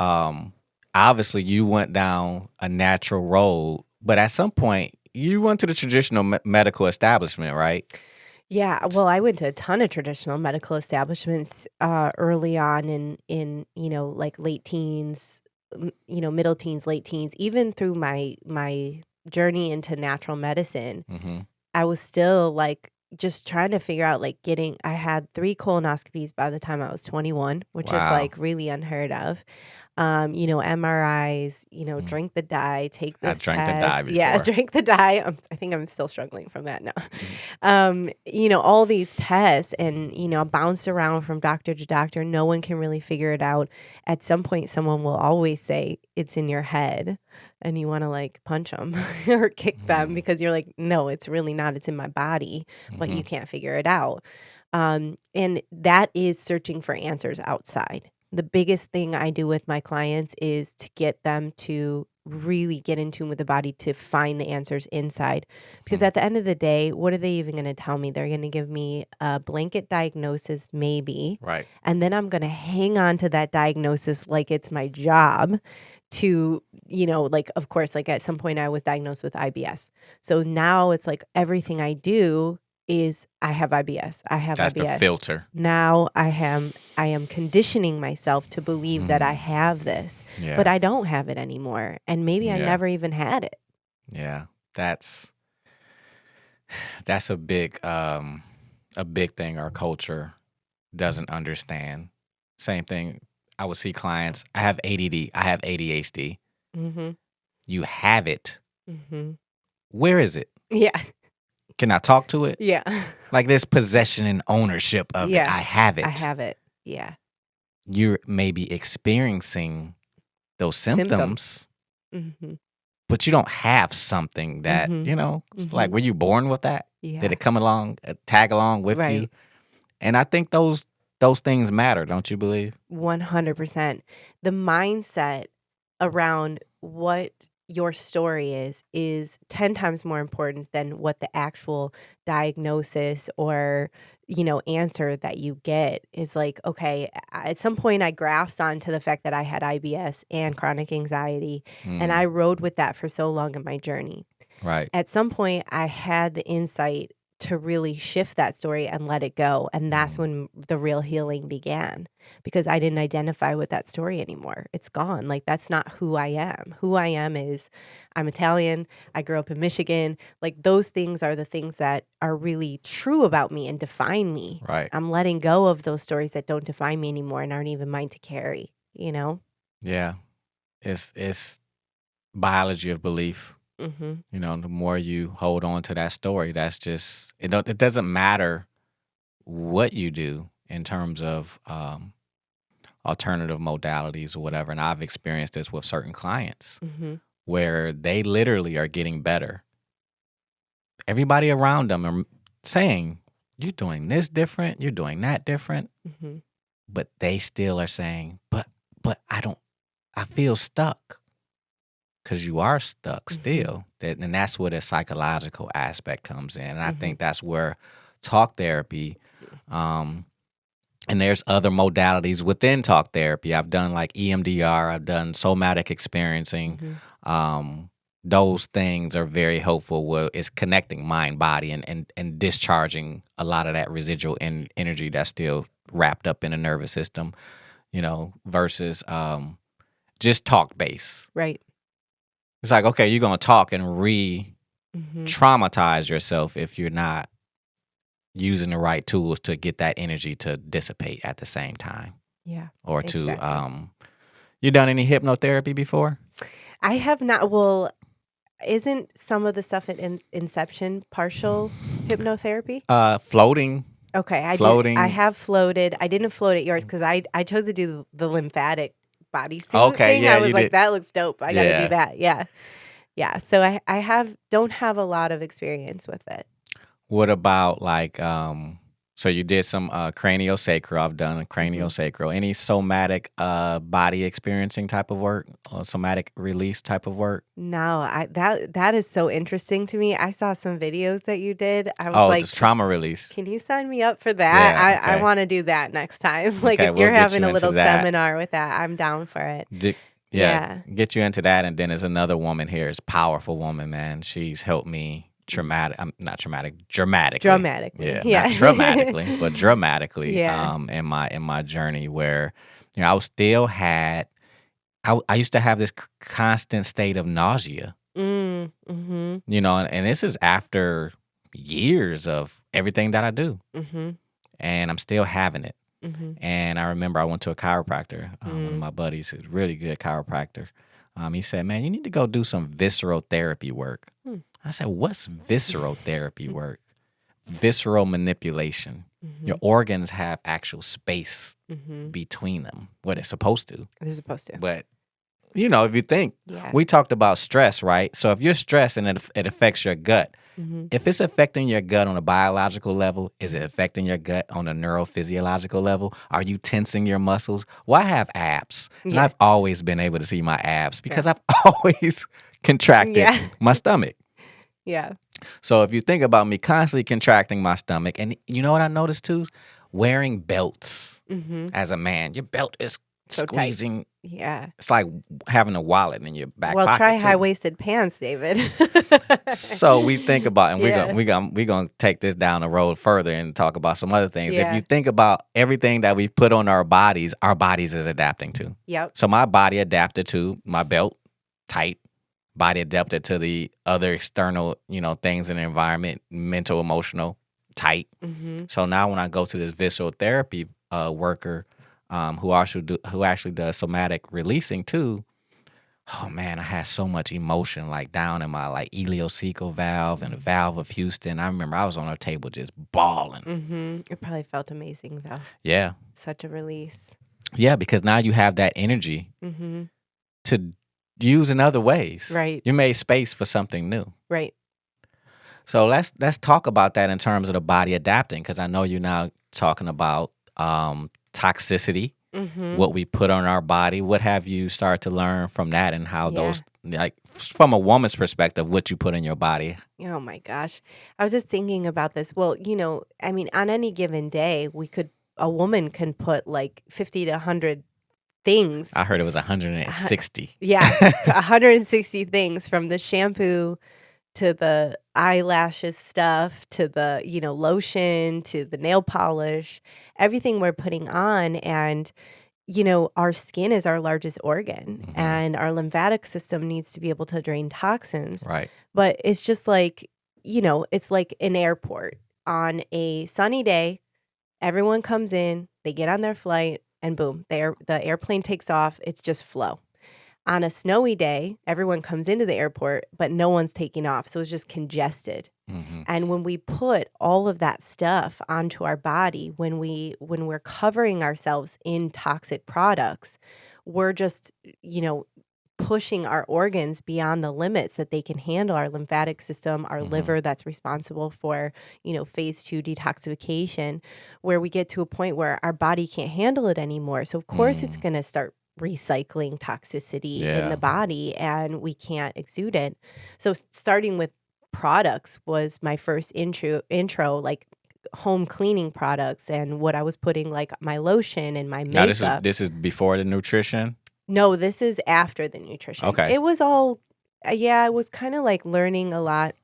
obviously you went down a natural road, but at some point you went to the traditional medical establishment, right? Yeah, well, I went to a ton of traditional medical establishments early on in like late teens, middle teens, late teens, even through my journey into natural medicine. Mm-hmm. I was still like just trying to figure out like I had 3 colonoscopies by the time I was 21, which is Wow. like really unheard of. MRIs, drink the dye, take I this drank the dye test. Yeah, before. drink the dye. I think I'm still struggling from that now. All these tests and, I bounced around from doctor to doctor. No one can really figure it out. At some point, someone will always say it's in your head and you want to like punch them or kick them because you're like, no, it's really not. It's in my body, but you can't figure it out. And that is searching for answers outside. The biggest thing I do with my clients is to get them to really get in tune with the body to find the answers inside. Because at the end of the day, what are they even going to tell me? They're going to give me a blanket diagnosis, maybe. Right. And then I'm going to hang on to that diagnosis like it's my job to, like, of course, like at some point I was diagnosed with IBS. So now it's like everything I do is I have IBS. I have That's IBS. the filter. Now I am conditioning myself to believe that I have this, Yeah. but I don't have it anymore. And maybe I Yeah. never even had it. Yeah. That's a big thing our culture doesn't understand. Same thing. I would see clients, I have ADD, I have ADHD. Mm-hmm. You have it. Mm-hmm. Where is it? Yeah. Can I talk to it? Yeah. Like there's possession and ownership of Yeah. it. I have it. I have it. Yeah. You're maybe experiencing those symptoms, Mm-hmm. but you don't have something that, Mhm. it's like, were you born with that? Yeah. Did it come along, tag along with you? Right. And I think those those things matter, don't you believe? 100%. The mindset around what your story is 10 times more important than what the actual diagnosis or, answer that you get is like, okay, at some point I grasped onto the fact that I had IBS and chronic anxiety, and I rode with that for so long in my journey. Right. At some point, I had the insight to really shift that story and let it go. And that's when the real healing began because I didn't identify with that story anymore. It's gone. Like, that's not who I am. Who I am is I'm Italian. I grew up in Michigan. Like, those things are the things that are really true about me and define me. Right. I'm letting go of those stories that don't define me anymore and aren't even mine to carry, Yeah. It's biology of belief. Mm-hmm. The more you hold on to that story, that's just it doesn't matter what you do in terms of alternative modalities or whatever. And I've experienced this with certain clients Mm-hmm. where they literally are getting better. Everybody around them are saying, you're doing this different, you're doing that different, Mm-hmm. but they still are saying, but I feel stuck. Because you are stuck still. And that's where the psychological aspect comes in. And I think that's where talk therapy, and there's other modalities within talk therapy. I've done like EMDR, I've done somatic experiencing. Those things are very helpful where it's connecting mind, body, and discharging a lot of that residual energy that's still wrapped up in the nervous system, versus just talk base. Right. It's like, okay, you're going to talk and re-traumatize yourself if you're not using the right tools to get that energy to dissipate at the same time. Yeah. Or exactly. You done any hypnotherapy before? I have not. Well, isn't some of the stuff in Inception partial hypnotherapy? Floating. Okay, Floating. I have floated. I didn't float at yours because I chose to do the lymphatic bodysuit Okay, thing. yeah, I was you like, did. that looks dope. I got to Yeah. do that. Yeah, yeah. So I don't have a lot of experience with it. What about like, so you did some craniosacral. I've done a craniosacral. Any somatic body experiencing type of work or somatic release type of work? No, that is so interesting to me. I saw some videos that you did. I was Oh, like, just trauma release. can you sign me up for that? Yeah, I okay. want to do that next time. Like, Okay, if we'll you're get having you a into little that. seminar with that, I'm down for it. Yeah, get you into that. And then there's another woman here. It's a powerful woman, man. She's helped me dramatically. Dramatically. Yeah, Yeah. not traumatically, but dramatically. Yeah. In my journey where, I was still had. I used to have this constant state of nausea. Mm-hmm. And this is after years of everything that I do, Mm-hmm. and I'm still having it. Mm-hmm. And I remember I went to a chiropractor, one of my buddies, who's a really good chiropractor. He said, man, you need to go do some visceral therapy work. I said, what's visceral therapy work? Visceral manipulation. Your organs have actual space between them, what it's supposed to. They're supposed to. But, if you think, Yeah. we talked about stress, right? So if you're stressed and it affects your gut, if it's affecting your gut on a biological level, is it affecting your gut on a neurophysiological level? Are you tensing your muscles? Well, I have abs, and Yeah. I've always been able to see my abs because I've always contracted my stomach. Yeah. So if you think about me constantly contracting my stomach, and you know what I noticed too? Wearing belts as a man. Your belt is So tight. squeezing. Yeah. It's like having a wallet in your back Well, pocket. try too. high-waisted pants, David. So we think about, and Yeah. we're gonna take this down the road further and talk about some other things. Yeah. If you think about everything that we put on our bodies is adapting to. Yep. So my body adapted to my belt, tight. Body adapted to the other external, things in the environment, mental, emotional, tight. So now when I go to this visceral therapy worker, who actually does somatic releasing too. Oh man, I had so much emotion like down in my like ileocecal valve and the valve of Houston. I remember I was on her table just bawling. It probably felt amazing though. Yeah. Such a release. Yeah, because now you have that energy to use in other ways. Right. You made space for something new. Right. So let's talk about that in terms of the body adapting, because I know you're now talking about toxicity, Mm-hmm. what we put on our body. What have you started to learn from that, and how Yeah. those, like, from a woman's perspective, what you put in your body? Oh my gosh. I was just thinking about this. Well, I mean, on any given day, a woman can put like 50 to 100 I things. heard it was Uh, 160. Yes, 160 things, from the shampoo to the eyelashes stuff to the, lotion to the nail polish, everything we're putting on. And, our skin is our largest organ, Hmm. and our lymphatic system needs to be able to drain toxins. Right. But it's just like, it's like an airport. On a sunny day, everyone comes in, they get on their flight, and boom, the airplane takes off. It's just flow. On a snowy day, everyone comes into the airport, but no one's taking off. So it's just congested. Hmm. And when we put all of that stuff onto our body, when we're covering ourselves in toxic products, we're just, pushing our organs beyond the limits that they can handle. Our lymphatic system, our Hmm. liver, that's responsible for, phase 2 detoxification, where we get to a point where our body can't handle it anymore. So of course it's Mm. going to start recycling toxicity in Yeah. the body, and we can't exude it. So starting with products was my first intro, like home cleaning products, and what I was putting, like my lotion and my Now this is makeup. this is before the nutrition. No, this is after the nutrition. Okay. It was all, yeah, I was kind of like learning a lot.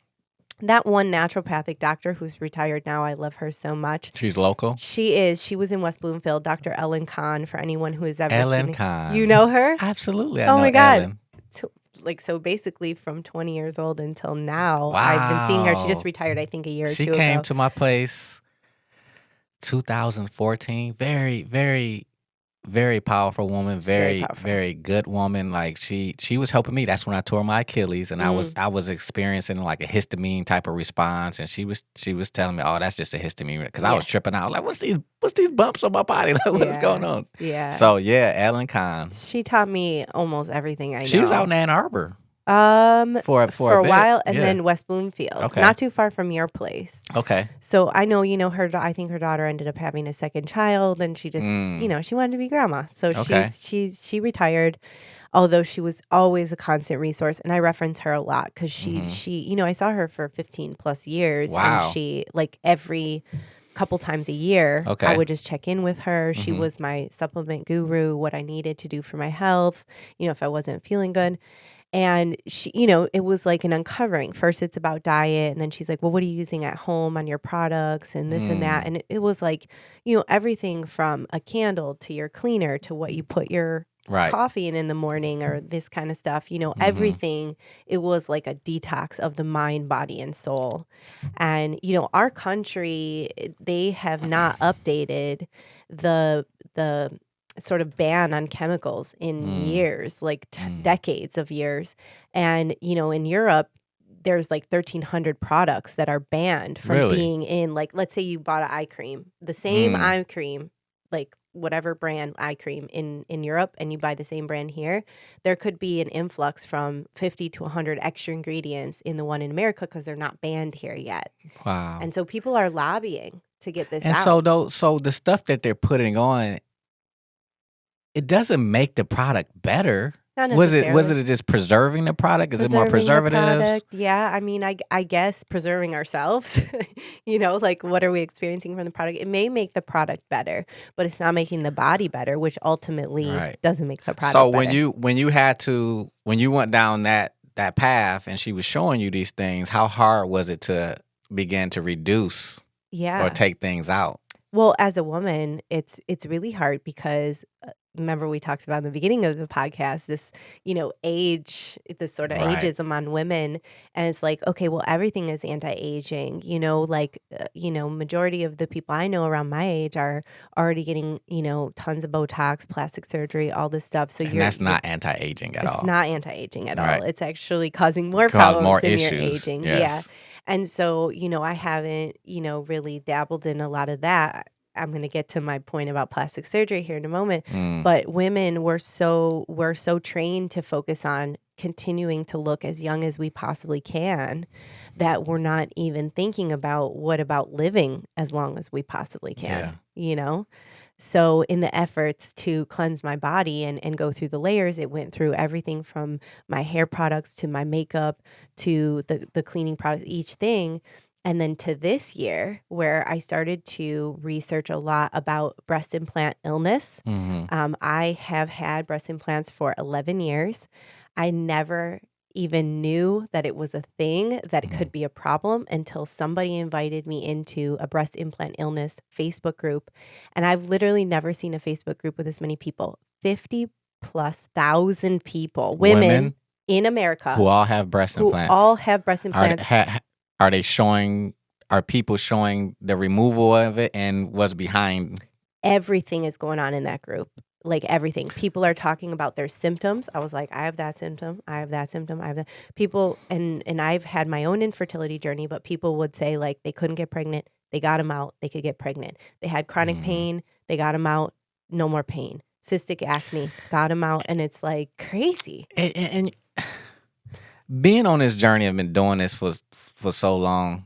That one naturopathic doctor who's retired now, I love her so much. She's local. She was in West Bloomfield, Dr. Ellen Kahn, for anyone who has ever Ellen seen it. Kahn. You know her? Absolutely, I Oh know my God. Ellen. So basically from 20 years old until now, I've been seeing her. She just Wow. retired, I think, a year or She two came ago. to my place 2014. Very, very, very powerful woman. She's very Very, powerful. very good woman. Like she was helping me. That's when I tore my Achilles, and I Mm. was experiencing like a histamine type of response. And she was telling me, "Oh, that's just a histamine," because I was Yeah. tripping out. Like, what's these bumps on my body? Like, what's going Yeah. on? Yeah. So yeah, Ellen Kahn. She taught me almost everything I She was out know. in Ann Arbor For for a a bit. while, and Yeah. then West Bloomfield, Okay. not too far from your place. Okay. So I know, I think her daughter ended up having a second child, and she just, Mm. she wanted to be grandma. So Okay. she retired, although she was always a constant resource. And I reference her a lot because Mhm. I saw her for 15 plus years, and Wow. she, like, every couple times a year, I Okay. would just check in with her. She Mhm. was my supplement guru, what I needed to do for my health, if I wasn't feeling good. And she, it was like an uncovering. First, it's about diet. And then she's like, well, what are you using at home on your products and this and that? Mm. And it was like, everything from a candle to your cleaner to what you put your Right. coffee in the morning, or this kind of stuff, Mhm. everything. It was like a detox of the mind, body, and soul. And, our country, they have not updated the sort of ban on chemicals in Mm. years, like Mm. decades of years. And, in Europe, there's like 1,300 products that are banned from Really? being in, like, let's say you bought an eye cream, the same Mm. eye cream, like whatever brand eye cream in Europe, and you buy the same brand here, there could be an influx from 50 to 100 extra ingredients in the one in America because they're not banned here yet. Wow. And so people are lobbying to get this And out. so the stuff that they're putting on, it doesn't make the product better. Not Was necessarily. it just preserving the product? Is it more Preserving the preservatives? product, yeah, I mean, I guess preserving ourselves, like, what are we experiencing from the product? It may make the product better, but it's not making the body better, which ultimately Right. doesn't make the So product when better. you went down that path and she was showing you these things, how hard was it to begin to reduce or Yeah. take things out? Well, as a woman, it's really hard because, remember we talked about in the beginning of the podcast, this, this sort of Right. ageism on women. And it's like, okay, well, everything is anti-aging, like, majority of the people I know around my age are already getting, tons of Botox, plastic surgery, all this stuff. So And that's not anti-aging at it's all. not anti-aging at all. Right. It's actually causing more Cause more problems in your issues. aging. Yeah. Yes. And so, I haven't, really dabbled in a lot of that. I'm going to get to my point about plastic surgery here in a moment. Mm. But women we're so trained to focus on continuing to look as young as we possibly can, that we're not even thinking about what about living as long as we possibly can, So in the efforts to cleanse my body and go through the layers, it went through everything from my hair products to my makeup to the cleaning products, each thing. And then to this year, where I started to research a lot about breast implant illness. Hmm. I have had breast implants for 11 years. I never even knew that it was a thing, that it Hmm. could be a problem until somebody invited me into a breast implant illness Facebook group. And I've literally never seen a Facebook group with this many people, 50 plus thousand people, women Women in who America all have breast who implants. all have breast Are implants. are they showing? Are people showing the removal of it and what's behind? Everything is going on in that group. Like everything. People are talking about their symptoms. I was like, I have that symptom. I have that symptom. I have that. People, and I've had my own infertility journey, but people would say like they couldn't get pregnant. They got them out. They could get pregnant. They had chronic Mhm. pain. They got them out. No more pain. Cystic acne. Got them out. And it's like crazy. And being on this journey, I've been doing this for so long.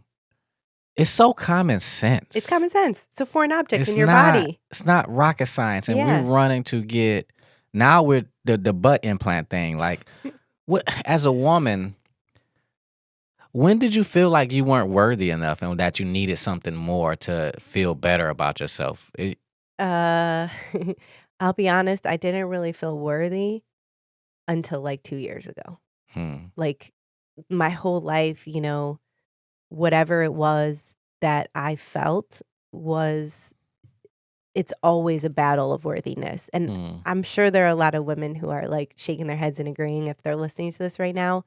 It's so common sense. It's common sense. It's a foreign object It's in your not. body. It's not rocket science, and Yeah. we're running to get now with the butt implant thing. Like, what as a woman, when did you feel like you weren't worthy enough and that you needed something more to feel better about yourself? Uh, I'll be honest, I didn't really feel worthy until like 2 years ago. Hmm. Like my whole life, whatever it was that I felt was it's always a battle of worthiness. And Hmm. I'm sure there are a lot of women who are like shaking their heads and agreeing if they're listening to this right now.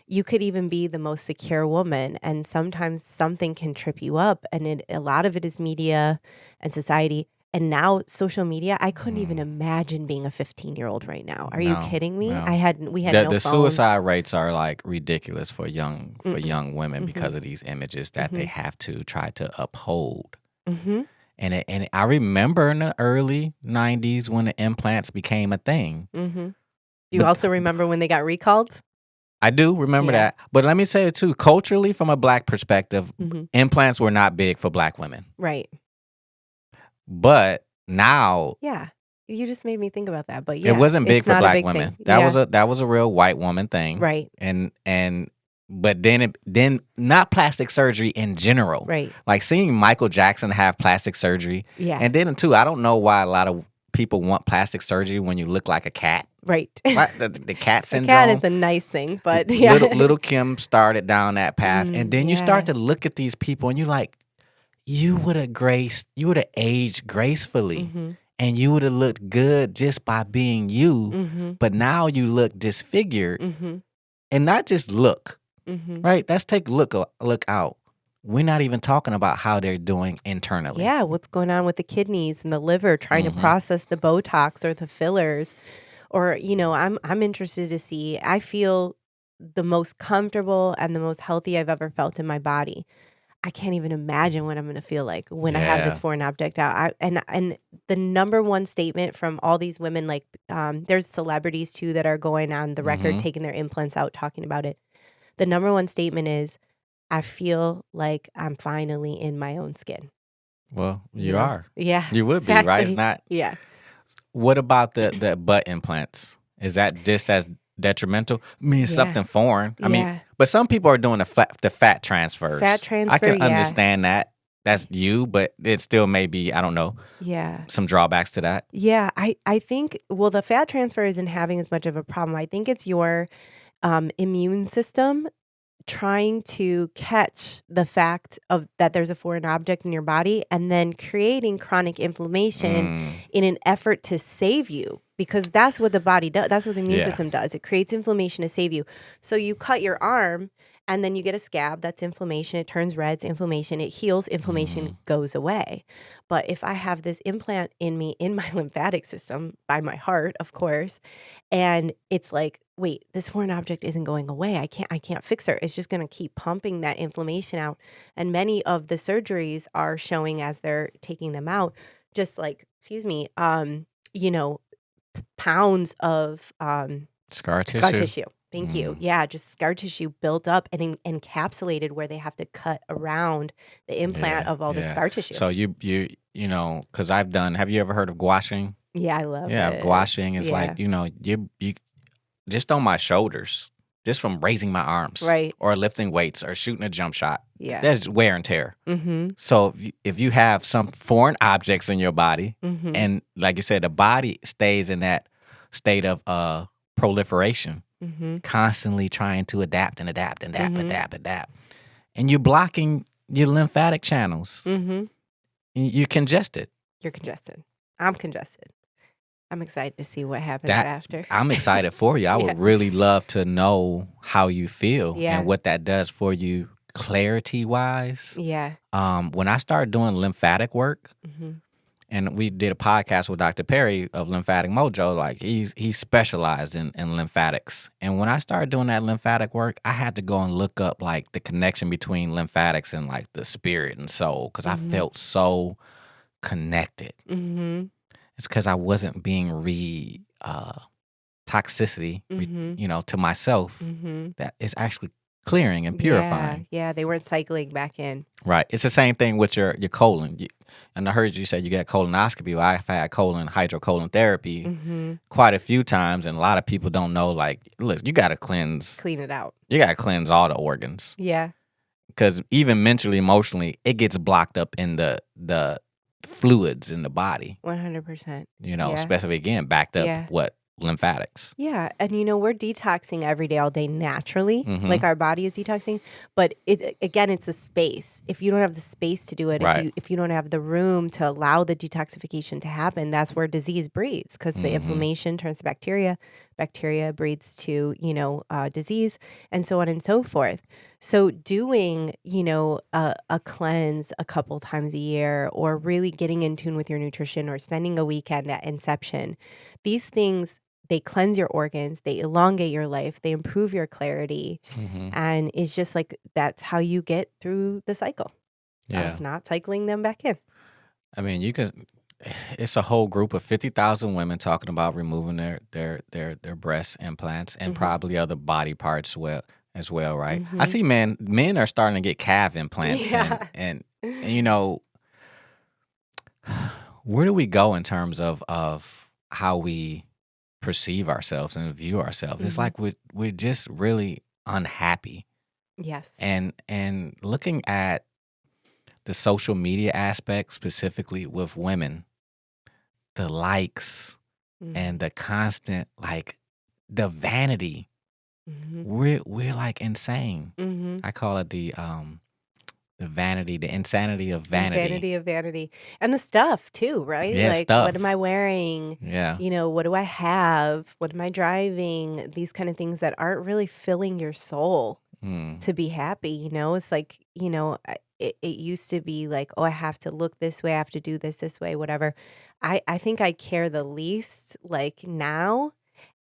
You could even be the most secure woman, and sometimes something can trip you up. And a lot of it is media and society. And now social media, I couldn't even imagine being a 15-year-old right now. Are you No, kidding me? no. We had The no the phones. suicide rates are like ridiculous for young Mm-mm. women Mhm. because of these images that they Mhm. have to try to uphold. Mhm. And I remember in the early 90s when the implants became a thing. Mhm. Do you But also remember when they got recalled? I do remember Yeah. that. But let me say it too, culturally from a black perspective, Mhm. implants were not big for black women. Right. But now Yeah. You just made me think about that. But yeah, it wasn't big it's for not a black big women. thing. That Yeah. was a real white woman thing. Right. And but then not plastic surgery in general. Right. Like seeing Michael Jackson have plastic surgery. Yeah. And then too, I don't know why a lot of people want plastic surgery when you look like a cat. Right. What? The cat A syndrome. cat is a nice thing, but yeah. Little Kim started down that path. And then you start Yeah. to look at these people and you're like, you would have aged gracefully. Mhm. And you would have looked good just by being you. Mhm. But now you look disfigured. Mhm. And not just look, Mhm. right? Let's take a look out. We're not even talking about how they're doing internally. Yeah, what's going on with the kidneys and the liver trying to Mhm. process the Botox or the fillers? Or, I'm interested to see. I feel the most comfortable and the most healthy I've ever felt in my body. I can't even imagine what I'm gonna feel like when I have this Yeah. foreign object out. And the number one statement from all these women, like, there's celebrities too that are going on the record, Mhm. taking their implants out, talking about it. The number one statement is, "I feel like I'm finally in my own skin." Well, You you know? are. Yeah, You would be, right? It's exactly. not. Yeah. What about the butt implants? Is that just as detrimental? I mean, it's Yeah. something foreign. I mean, Yeah. but some people are doing the fat transfers. Fat I transfer, can yeah. understand that. That's you, but it still may be, I don't know, Yeah. some drawbacks to that. Yeah, I think well, the fat transfer isn't having as much of a problem. I think it's your, immune system trying to catch the fact of that there's a foreign object in your body and then creating chronic inflammation Mm, in an effort to save you, because that's what the body does. That's what the immune yeah. system does. It creates inflammation to save you. So you cut your arm and then you get a scab. That's inflammation. It turns red. It's inflammation. It heals. Inflammation goes away. But if I have this implant in me, in my lymphatic system, by my heart, of course, and it's like, wait, this foreign object isn't going away. I can't fix her. It's just going to keep pumping that inflammation out. And many of the surgeries are showing as they're taking them out, just like, excuse me, you know, pounds of Scar scar tissue. tissue. Thank you. Yeah, just scar tissue built up and encapsulated where they have to cut around the implant Yeah, of all the yeah. scar tissue. So you because have you ever heard of gouaching? Yeah, I love Yeah, it. gouaching is Yeah. like, you just on my shoulders, just from raising my arms Right. or lifting weights or shooting a jump shot. Yeah. There's wear and tear. Mm-hmm. So if you have some foreign objects in your body, Mm-hmm. and like you said, the body stays in that state of proliferation, Mm-hmm. constantly trying to adapt and adapt and adapt, Mhm. adapt. And you're blocking your lymphatic channels. Mm-hmm. You're congested. You're congested. I'm congested. I'm excited to see what happens That after. I'm excited for you. I Yeah. would really love to know how you feel Yeah. and what that does for you clarity wise. Yeah. When I started doing lymphatic work, Mm-hmm. and we did a podcast with Dr. Perry of Lymphatic Mojo, like he's specialized in lymphatics. And when I started doing that lymphatic work, I had to go and look up like the connection between lymphatics and like the spirit and soul, because I felt so connected. Mm-hmm. It's because I wasn't being toxicity, Mm-hmm. to myself. Mm-hmm. That is actually clearing and purifying. Yeah, they weren't cycling back in. Right. It's the same thing with your colon. And I heard you say you get colonoscopy. Well, I've had hydrocolon therapy Mm-hmm. quite a few times, and a lot of people don't know. Like, look, you got to cleanse. Clean it out. You got to cleanse all the organs, Yeah. because even mentally, emotionally, it gets blocked up in the fluids in the body. 100%. You know, Yeah. especially again backed up Yeah. lymphatics. Yeah, and we're detoxing every day, all day naturally, Mhm. like our body is detoxing. But it's a space. If you don't have the space to do it, Right. if you don't have the room to allow the detoxification to happen, that's where disease breeds, because the Mhm. inflammation turns to bacteria breeds to disease, and so on and so forth. So doing a cleanse a couple times a year, or really getting in tune with your nutrition, or spending a weekend at Inception, these things, they cleanse your organs, they elongate your life, they improve your clarity, Mhm. and it's just like that's how you get through the cycle Yeah. of not cycling them back in. I mean, you can. It's a whole group of 50,000 women talking about removing their breast implants and Mhm. probably other body parts as well, right? I Mhm. see men are starting to get calf implants, Yeah. and where do we go in terms of how we perceive ourselves and view ourselves? It's Mhm. like we're just really unhappy, Yes. and looking at the social media aspect specifically with women, the likes and the constant, like, the vanity, Mhm. we're like insane. Mhm. I call it the vanity, the insanity of vanity. Insanity of vanity. And the stuff too, right? Yeah, Like, what am I stuff. wearing? Yeah. What do I have? What am I driving? These kind of things that aren't really filling your soul Mm. to be happy. It's like, it used to be like, oh, I have to look this way, I have to do this way, whatever. I think I care the least like now,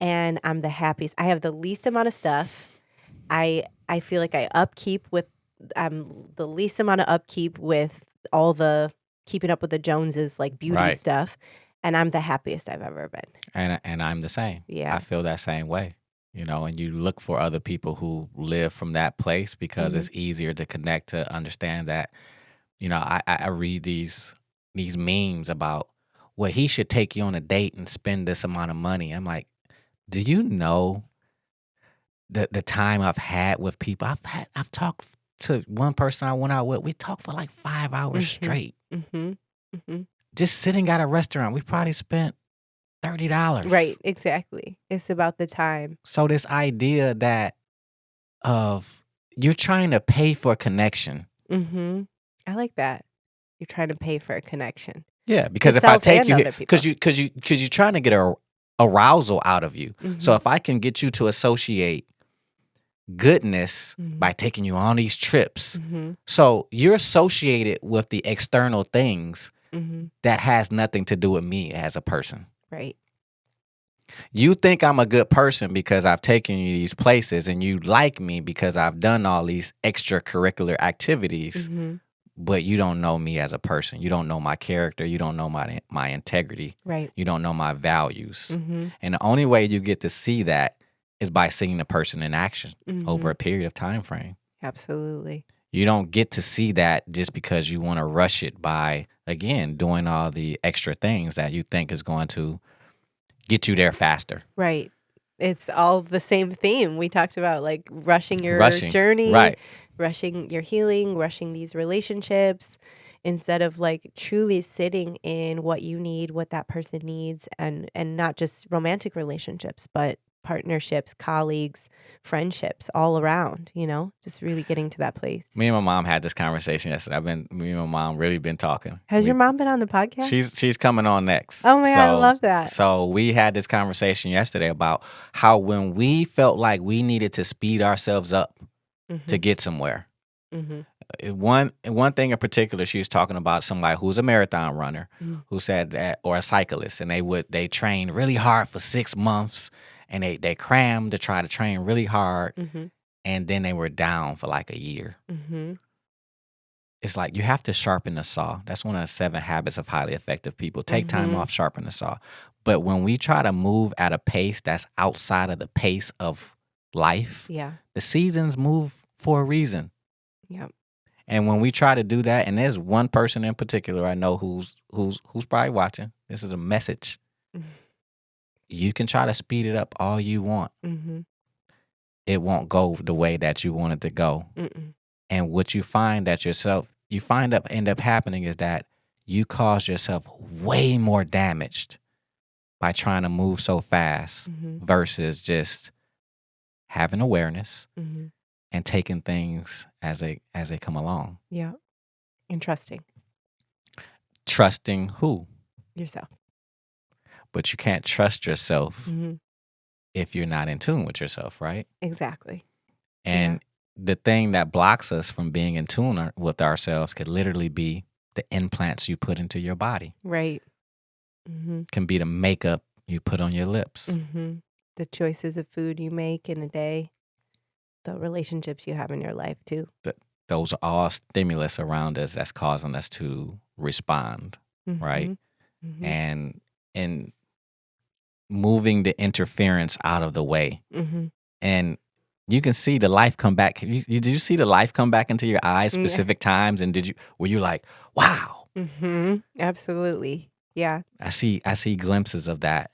and I'm the happiest. I have the least amount of stuff. I feel like I upkeep with the least amount of upkeep with all the keeping up with the Joneses, like beauty Right. stuff, and I'm the happiest I've ever been. And I'm the same. I Yeah. feel that same way. And you look for other people who live from that place, because Mhm. it's easier to connect, to understand that. I read these memes about, well, he should take you on a date and spend this amount of money. I'm like, do you know the time I've had with people? I've talked to one person I went out with. We talked for like 5 hours Mhm. straight, Mhm. Mhm. just sitting at a restaurant. We probably spent $30. Right, exactly. It's about the time. So this idea that of you're trying to pay for connection. Mhm. I like that. You're trying to pay for a connection. Yeah, because if I Yourself take and you here, other people. because you're trying to get a arousal out of you. So Mhm. if I can get you to associate goodness Mhm. by taking you on these trips, Mhm. so you're associated with the external things Mhm. that has nothing to do with me as a person. Right. You think I'm a good person because I've taken you these places, and you like me because I've done all these extracurricular activities, Mhm. but you don't know me as a person. You don't know my character. You don't know my integrity. Right. You don't know my values. Mhm. And the only way you get to see that is by seeing the person in action over Mhm. a period of time frame. Absolutely. You don't get to see that just because you want to rush it by, again, doing all the extra things that you think is going to get you there faster. Right. It's all the same theme. We talked about like rushing your Rushing. journey, Right. rushing your healing, rushing these relationships instead of like truly sitting in what you need, what that person needs, and not just romantic relationships, but partnerships, colleagues, friendships all around, just really getting to that place. Me and my mom had this conversation yesterday. Me and my mom really been talking. Has your mom been on the podcast? She's coming on next. Oh my God, I love that. So we had this conversation yesterday about how when we felt like we needed to speed ourselves up to get somewhere. One thing in particular, she was talking about somebody who's a marathon runner who said that, or a cyclist, and they trained really hard for 6 months, and they crammed to try to train really hard, and then they were down for like a year. It's like you have to sharpen the saw. That's one of the 7 habits of highly effective people. Take time off, sharpen the saw. But when we try to move at a pace that's outside of the pace of life, the seasons move for a reason. Yep. And when we try to do that, and there's one person in particular I know who's probably watching. This is a message. You can try to speed it up all you want. It won't go the way that you want it to go. And what you find end up happening is that you cause yourself way more damaged by trying to move so fast versus just having awareness and taking things as they come along. Yeah. And trusting Who? yourself. But you can't trust yourself if you're not in tune with yourself, right? Exactly. And the thing that blocks us from being in tune with ourselves could literally be the implants you put into your body. Right. Can be the makeup you put on your lips. The choices of food you make in a day. The relationships you have in your life too. Those are all stimulus around us that's causing us to respond, right? And moving the interference out of the way. And you can see the life come back. Did you see the life come back into your eyes specific times? And were you like, wow? Absolutely. Yeah. I see glimpses of that.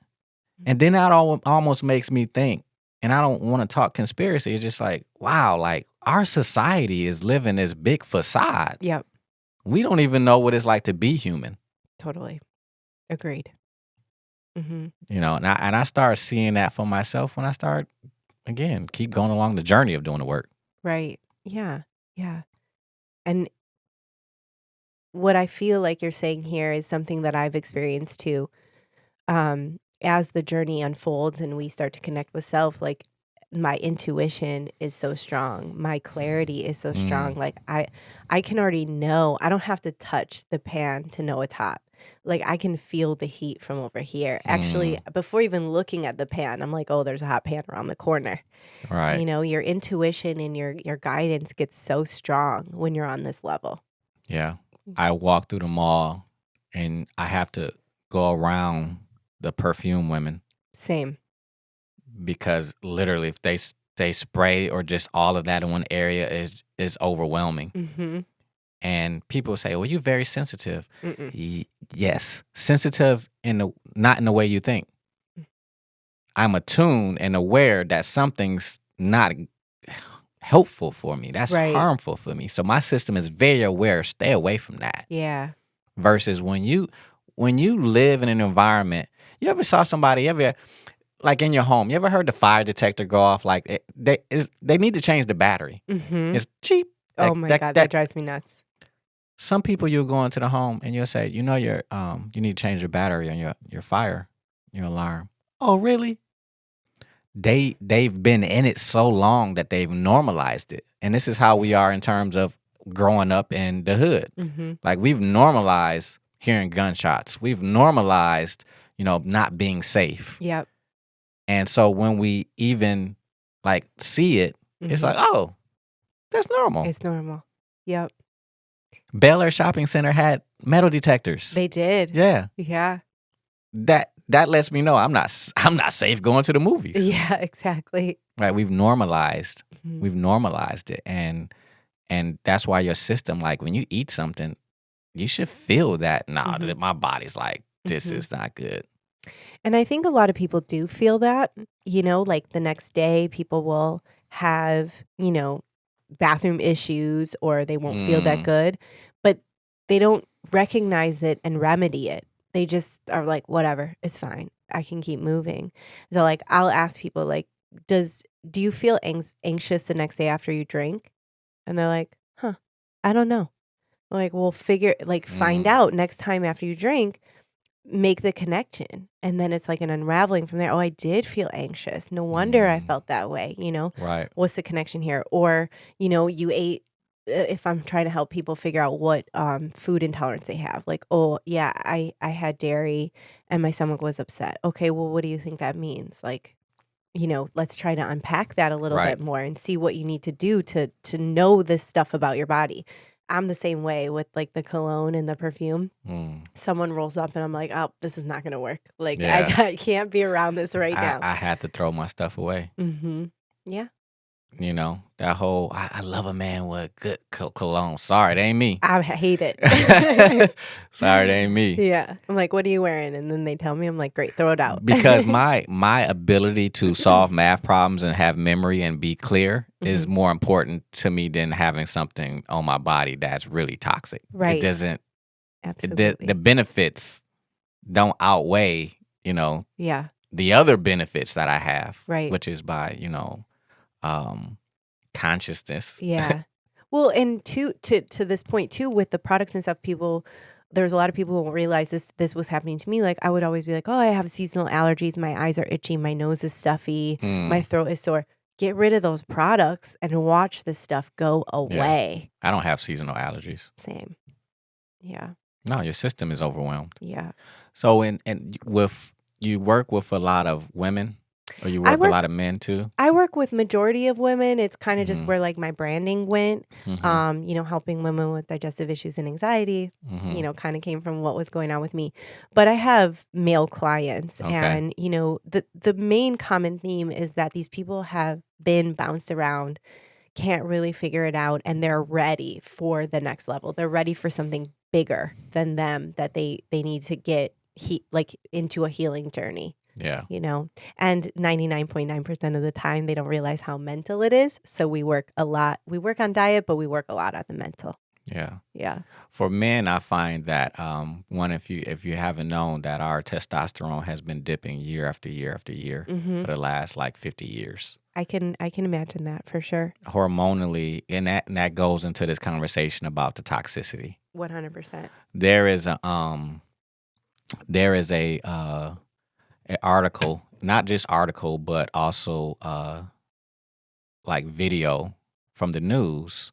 And then that almost makes me think, and I don't want to talk conspiracy. It's just like, wow, like our society is living this big facade. Yep. We don't even know what it's like to be human. Totally. Agreed. And I start seeing that for myself when I start, again, keep going along the journey of doing the work. Right. Yeah. Yeah. And what I feel like you're saying here is something that I've experienced too. As the journey unfolds and we start to connect with self, like my intuition is so strong. My clarity is so strong. Like I can already know. I don't have to touch the pan to know it's hot. Like I can feel the heat from over here. Actually, before even looking at the pan, I'm like, oh, there's a hot pan around the corner. Right. Your intuition and your guidance gets so strong when you're on this level. Yeah. I walk through the mall and I have to go around the perfume women. Same. Because literally if they spray or just all of that in one area is overwhelming. And people say, well, you're very sensitive. Yes. Sensitive not in the way you think. I'm attuned and aware that something's not helpful for me. That's harmful for me. So my system is very aware. Stay away from that. Yeah. Versus when you live in an environment, you ever saw somebody, like in your home, you ever heard the fire detector go off? Like they need to change the battery. It's cheap. Oh my God, that drives me nuts. Some people, you'll go into the home and you'll say, you need to change your battery on your fire, your alarm. Oh, really? They've been in it so long that they've normalized it. And this is how we are in terms of growing up in the hood. Like we've normalized hearing gunshots. We've normalized, not being safe. Yep. And so when we even like see it, it's like, oh, that's normal. It's normal. Yep. Bel Air Shopping Center had metal detectors. They did. Yeah. Yeah. That lets me know I'm not safe going to the movies. Yeah, exactly. Right. We've normalized it. And And that's why your system, like when you eat something, you should feel that, nah, Mhm. that my body's like, this Mhm. is not good. And I think a lot of people do feel that, like the next day people will have, bathroom issues or they won't feel that Mm, good, but they don't recognize it and remedy it. They just are like, whatever, it's fine. I can keep moving. So like I'll ask people like, do you feel anxious the next day after you drink? And they're like, huh, I don't know. Like, we'll find mm, out next time after you drink, make the connection. And then it's like an unraveling from there. Oh, I did feel anxious. No wonder I mm, felt that way. right. What's the connection here? Or, you ate, if I'm trying to help people figure out what food intolerance they have, like, oh, yeah, I had dairy and my stomach was upset. Okay, well, what do you think that means? Like, let's try to unpack that a little Right. bit more and see what you need to do to know this stuff about your body. I'm the same way with like the cologne and the perfume. Mm, Someone rolls up and I'm like, "Oh, this is not gonna work. Like, I yeah. I can't be around this right I, now." I had to throw my stuff away. Yeah. That whole, I love a man with good cologne. Sorry, it ain't me. I hate it. Sorry, it ain't me. Yeah. I'm like, "What are you wearing?" And then they tell me, I'm like, "Great, throw it out." Because my ability to solve math problems and have memory and be clear is Mhm. more important to me than having something on my body that's really toxic. It Right. doesn't the Absolutely. benefits don't outweigh, Yeah. the other benefits that I have, Right. which is by, um consciousness. Yeah. Well, and to this point too, with the products and stuff, there's a lot of people who won't realize this was happening to me. Like I would always be like, oh, I have seasonal allergies, my eyes are itchy, my nose is stuffy, my Mm, throat is sore. Get rid of those products and watch this stuff go yeah. away. I don't have seasonal allergies. Same. Yeah. No, your system is overwhelmed. Yeah. So and with you work with a lot of women or you I work with a lot work of men too? I work with majority of women. It's kind of just Mhm. where like my branding went. Mhm. Helping women with digestive issues and anxiety, Mhm. kind of came from what was going on with me. But I have male clients Okay. and the main common theme is that these people have been bounced around, can't really figure it out, and they're ready for the next level. They're ready for something bigger than them that they need to get like into a healing journey Yeah. you know and 99.9% of the time they don't realize how mental it is, so we work on diet, but we work a lot on the mental. Yeah. Yeah. For men, I find that one, if you haven't known that our testosterone has been dipping year after year after year Hmm. for the last like 50 years. I can imagine that for sure. Hormonally, and that goes into this conversation about the toxicity. 100%. There is a article, not just article, but also like video from the news,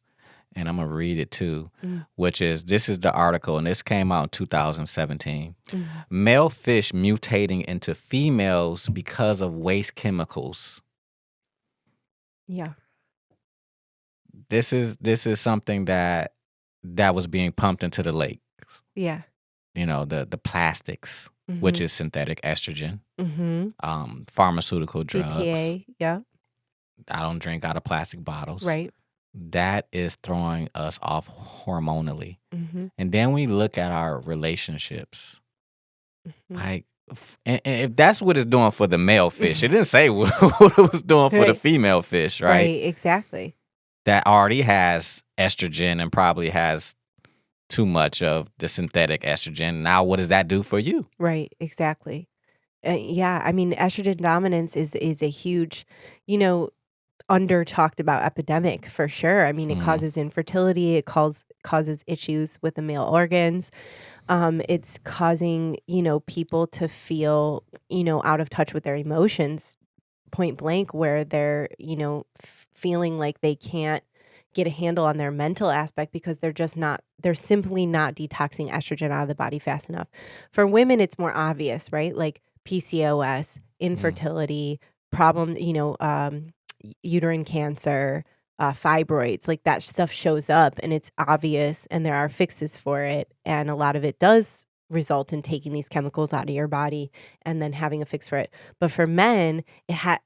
and I'm gonna read it too, Mm, which is this is the article, and this came out in 2017. mm. Male fish mutating into females because of waste chemicals. Yeah. This is something that was being pumped into the lake. Yeah. The plastics, which Hmm. is synthetic estrogen, Hmm. pharmaceutical drugs. BPA. Yeah. I don't drink out of plastic bottles. Right. That is throwing us off hormonally. Hmm. And then we look at our relationships. Hmm. Like, and if that's what it's doing for the male fish, it didn't say what it was doing for the Right. female fish, right? Right. Exactly. That already has estrogen and probably has too much of the synthetic estrogen. Now, what does that do for you? Right. Exactly. Yeah. I mean, estrogen dominance is a huge, you know, under talked about epidemic for sure. I mean, it Mm, causes infertility, it causes issues with the male organs. It's causing, people to feel, out of touch with their emotions, point blank, where they're, feeling like they can't get a handle on their mental aspect because they're simply not detoxing estrogen out of the body fast enough. For women, it's more obvious, right? Like PCOS, mm, infertility, problem, uterine cancer, fibroids, like that stuff shows up and it's obvious and there are fixes for it. And a lot of it does result in taking these chemicals out of your body and then having a fix for it. But for men,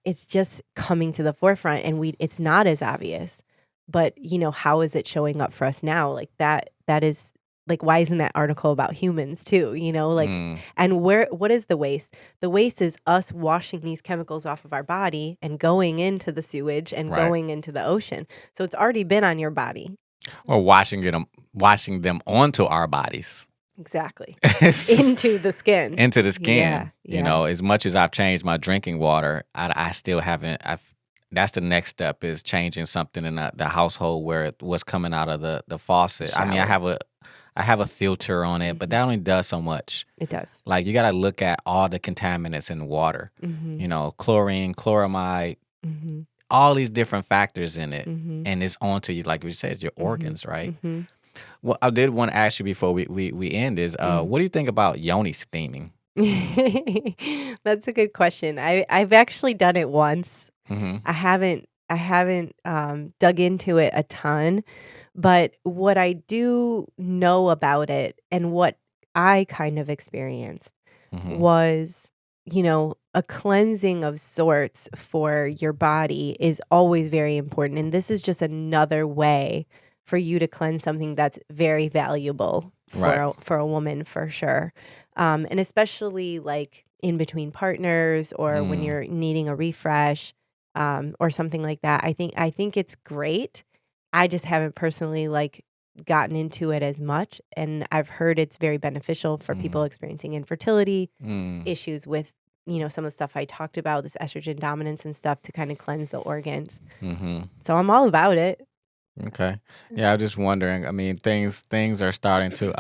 it's just coming to the forefront and it's not as obvious. but how is it showing up for us now? Like that is like, why isn't that article about humans too? Like, and what is the waste? The waste is us washing these chemicals off of our body and going into the sewage and Right. going into the ocean. So it's already been on your body. Or washing them onto our bodies. Exactly. Into the skin. Into the skin. Yeah. As much as I've changed my drinking water, I still haven't. That's the next step, is changing something in the household where it was coming out of the faucet. I mean, I have a filter on it, but that only does so much. It does. Like, you got to look at all the contaminants in water. Chlorine, chloramide, all these different factors in it, and it's onto you, like we said, your organs, right? Well, I did want to ask you before we end is, what do you think about yoni steaming? That's a good question. I've actually done it once. Mm-hmm. I haven't dug into it a ton, but what I do know about it and what I kind of experienced was, a cleansing of sorts for your body is always very important. And this is just another way for you to cleanse something that's very valuable for a woman, for sure. And especially like in between partners or when you're needing a refresh or something like that. I think it's great. I just haven't personally like gotten into it as much, and I've heard it's very beneficial for people experiencing infertility, issues with some of the stuff I talked about, this estrogen dominance and stuff, to kind of cleanse the organs. So I'm all about it. Okay. Yeah, I was just wondering. I mean, things are starting to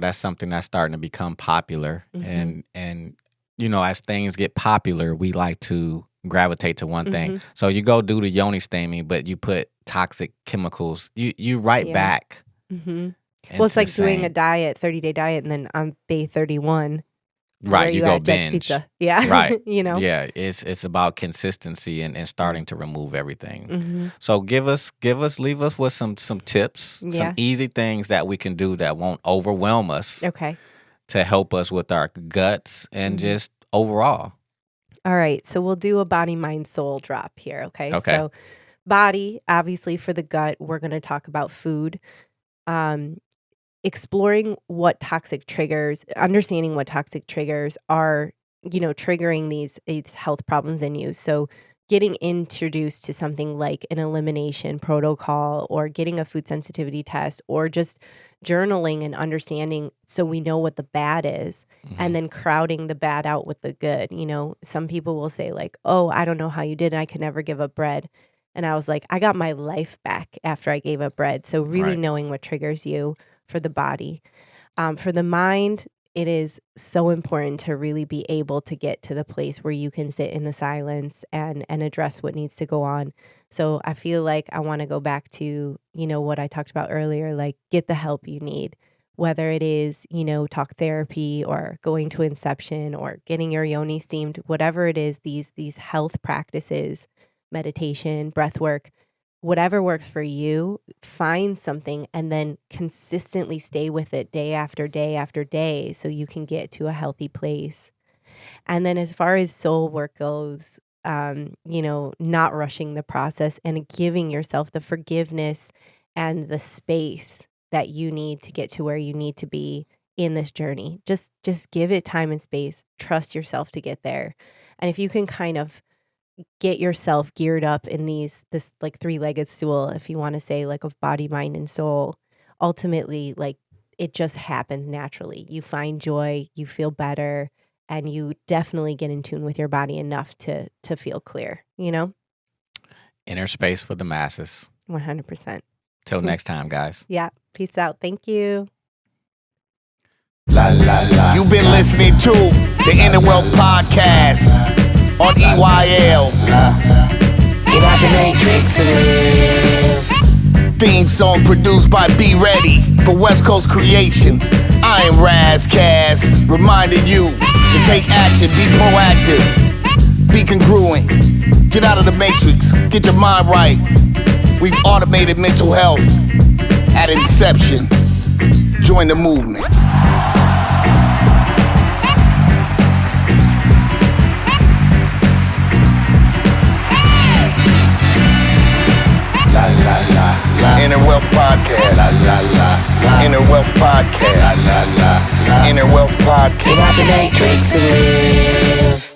that's something that's starting to become popular, and as things get popular, we like to gravitate to one thing. So you go do the yoni steaming, but you put toxic chemicals. You right back. Well, it's like doing a 30-day diet, and then on day 31. Right, you go binge. Pizza. Yeah. Right. Yeah, it's about consistency and starting to remove everything. So leave us with some tips, some easy things that we can do that won't overwhelm us. Okay. To help us with our guts and just overall. All right, so we'll do a body, mind, soul drop here, okay? Okay. So body, obviously for the gut, we're going to talk about food. Exploring what toxic triggers, understanding what toxic triggers are, triggering these health problems in you. So getting introduced to something like an elimination protocol, or getting a food sensitivity test, or just journaling and understanding so we know what the bad is, and then crowding the bad out with the good. Some people will say like, oh, I don't know how you did it. I could never give up bread. And I was like, I got my life back after I gave up bread. So really knowing what triggers you for the body. For the mind, it is so important to really be able to get to the place where you can sit in the silence and address what needs to go on. So I feel like I want to go back to, what I talked about earlier, like get the help you need, whether it is, talk therapy or going to Inception or getting your yoni steamed, whatever it is, these health practices, meditation, breath work, whatever works for you, find something and then consistently stay with it day after day after day so you can get to a healthy place. And then as far as soul work goes, not rushing the process and giving yourself the forgiveness and the space that you need to get to where you need to be in this journey. Just give it time and space. Trust yourself to get there. And if you can kind of get yourself geared up in this like three-legged stool, if you want to say, like, of body, mind, and soul, ultimately, like, it just happens naturally. You find joy, you feel better, and you definitely get in tune with your body enough to feel clear, Inner space for the masses. 100%. Till next time, guys. Yeah. Peace out. Thank you. You've been listening to the Inner Wealth Podcast on EYL. Get out the matrix and live. Theme song produced by Be Ready for West Coast Creations. I am Razcast, reminding you to take action, be proactive, be congruent, get out of the matrix, get your mind right. We've automated mental health at inception. Join the movement. La la Wealth Podcast. Inner Wealth Podcast. Inner Wealth Podcast. Get out the matrix and live.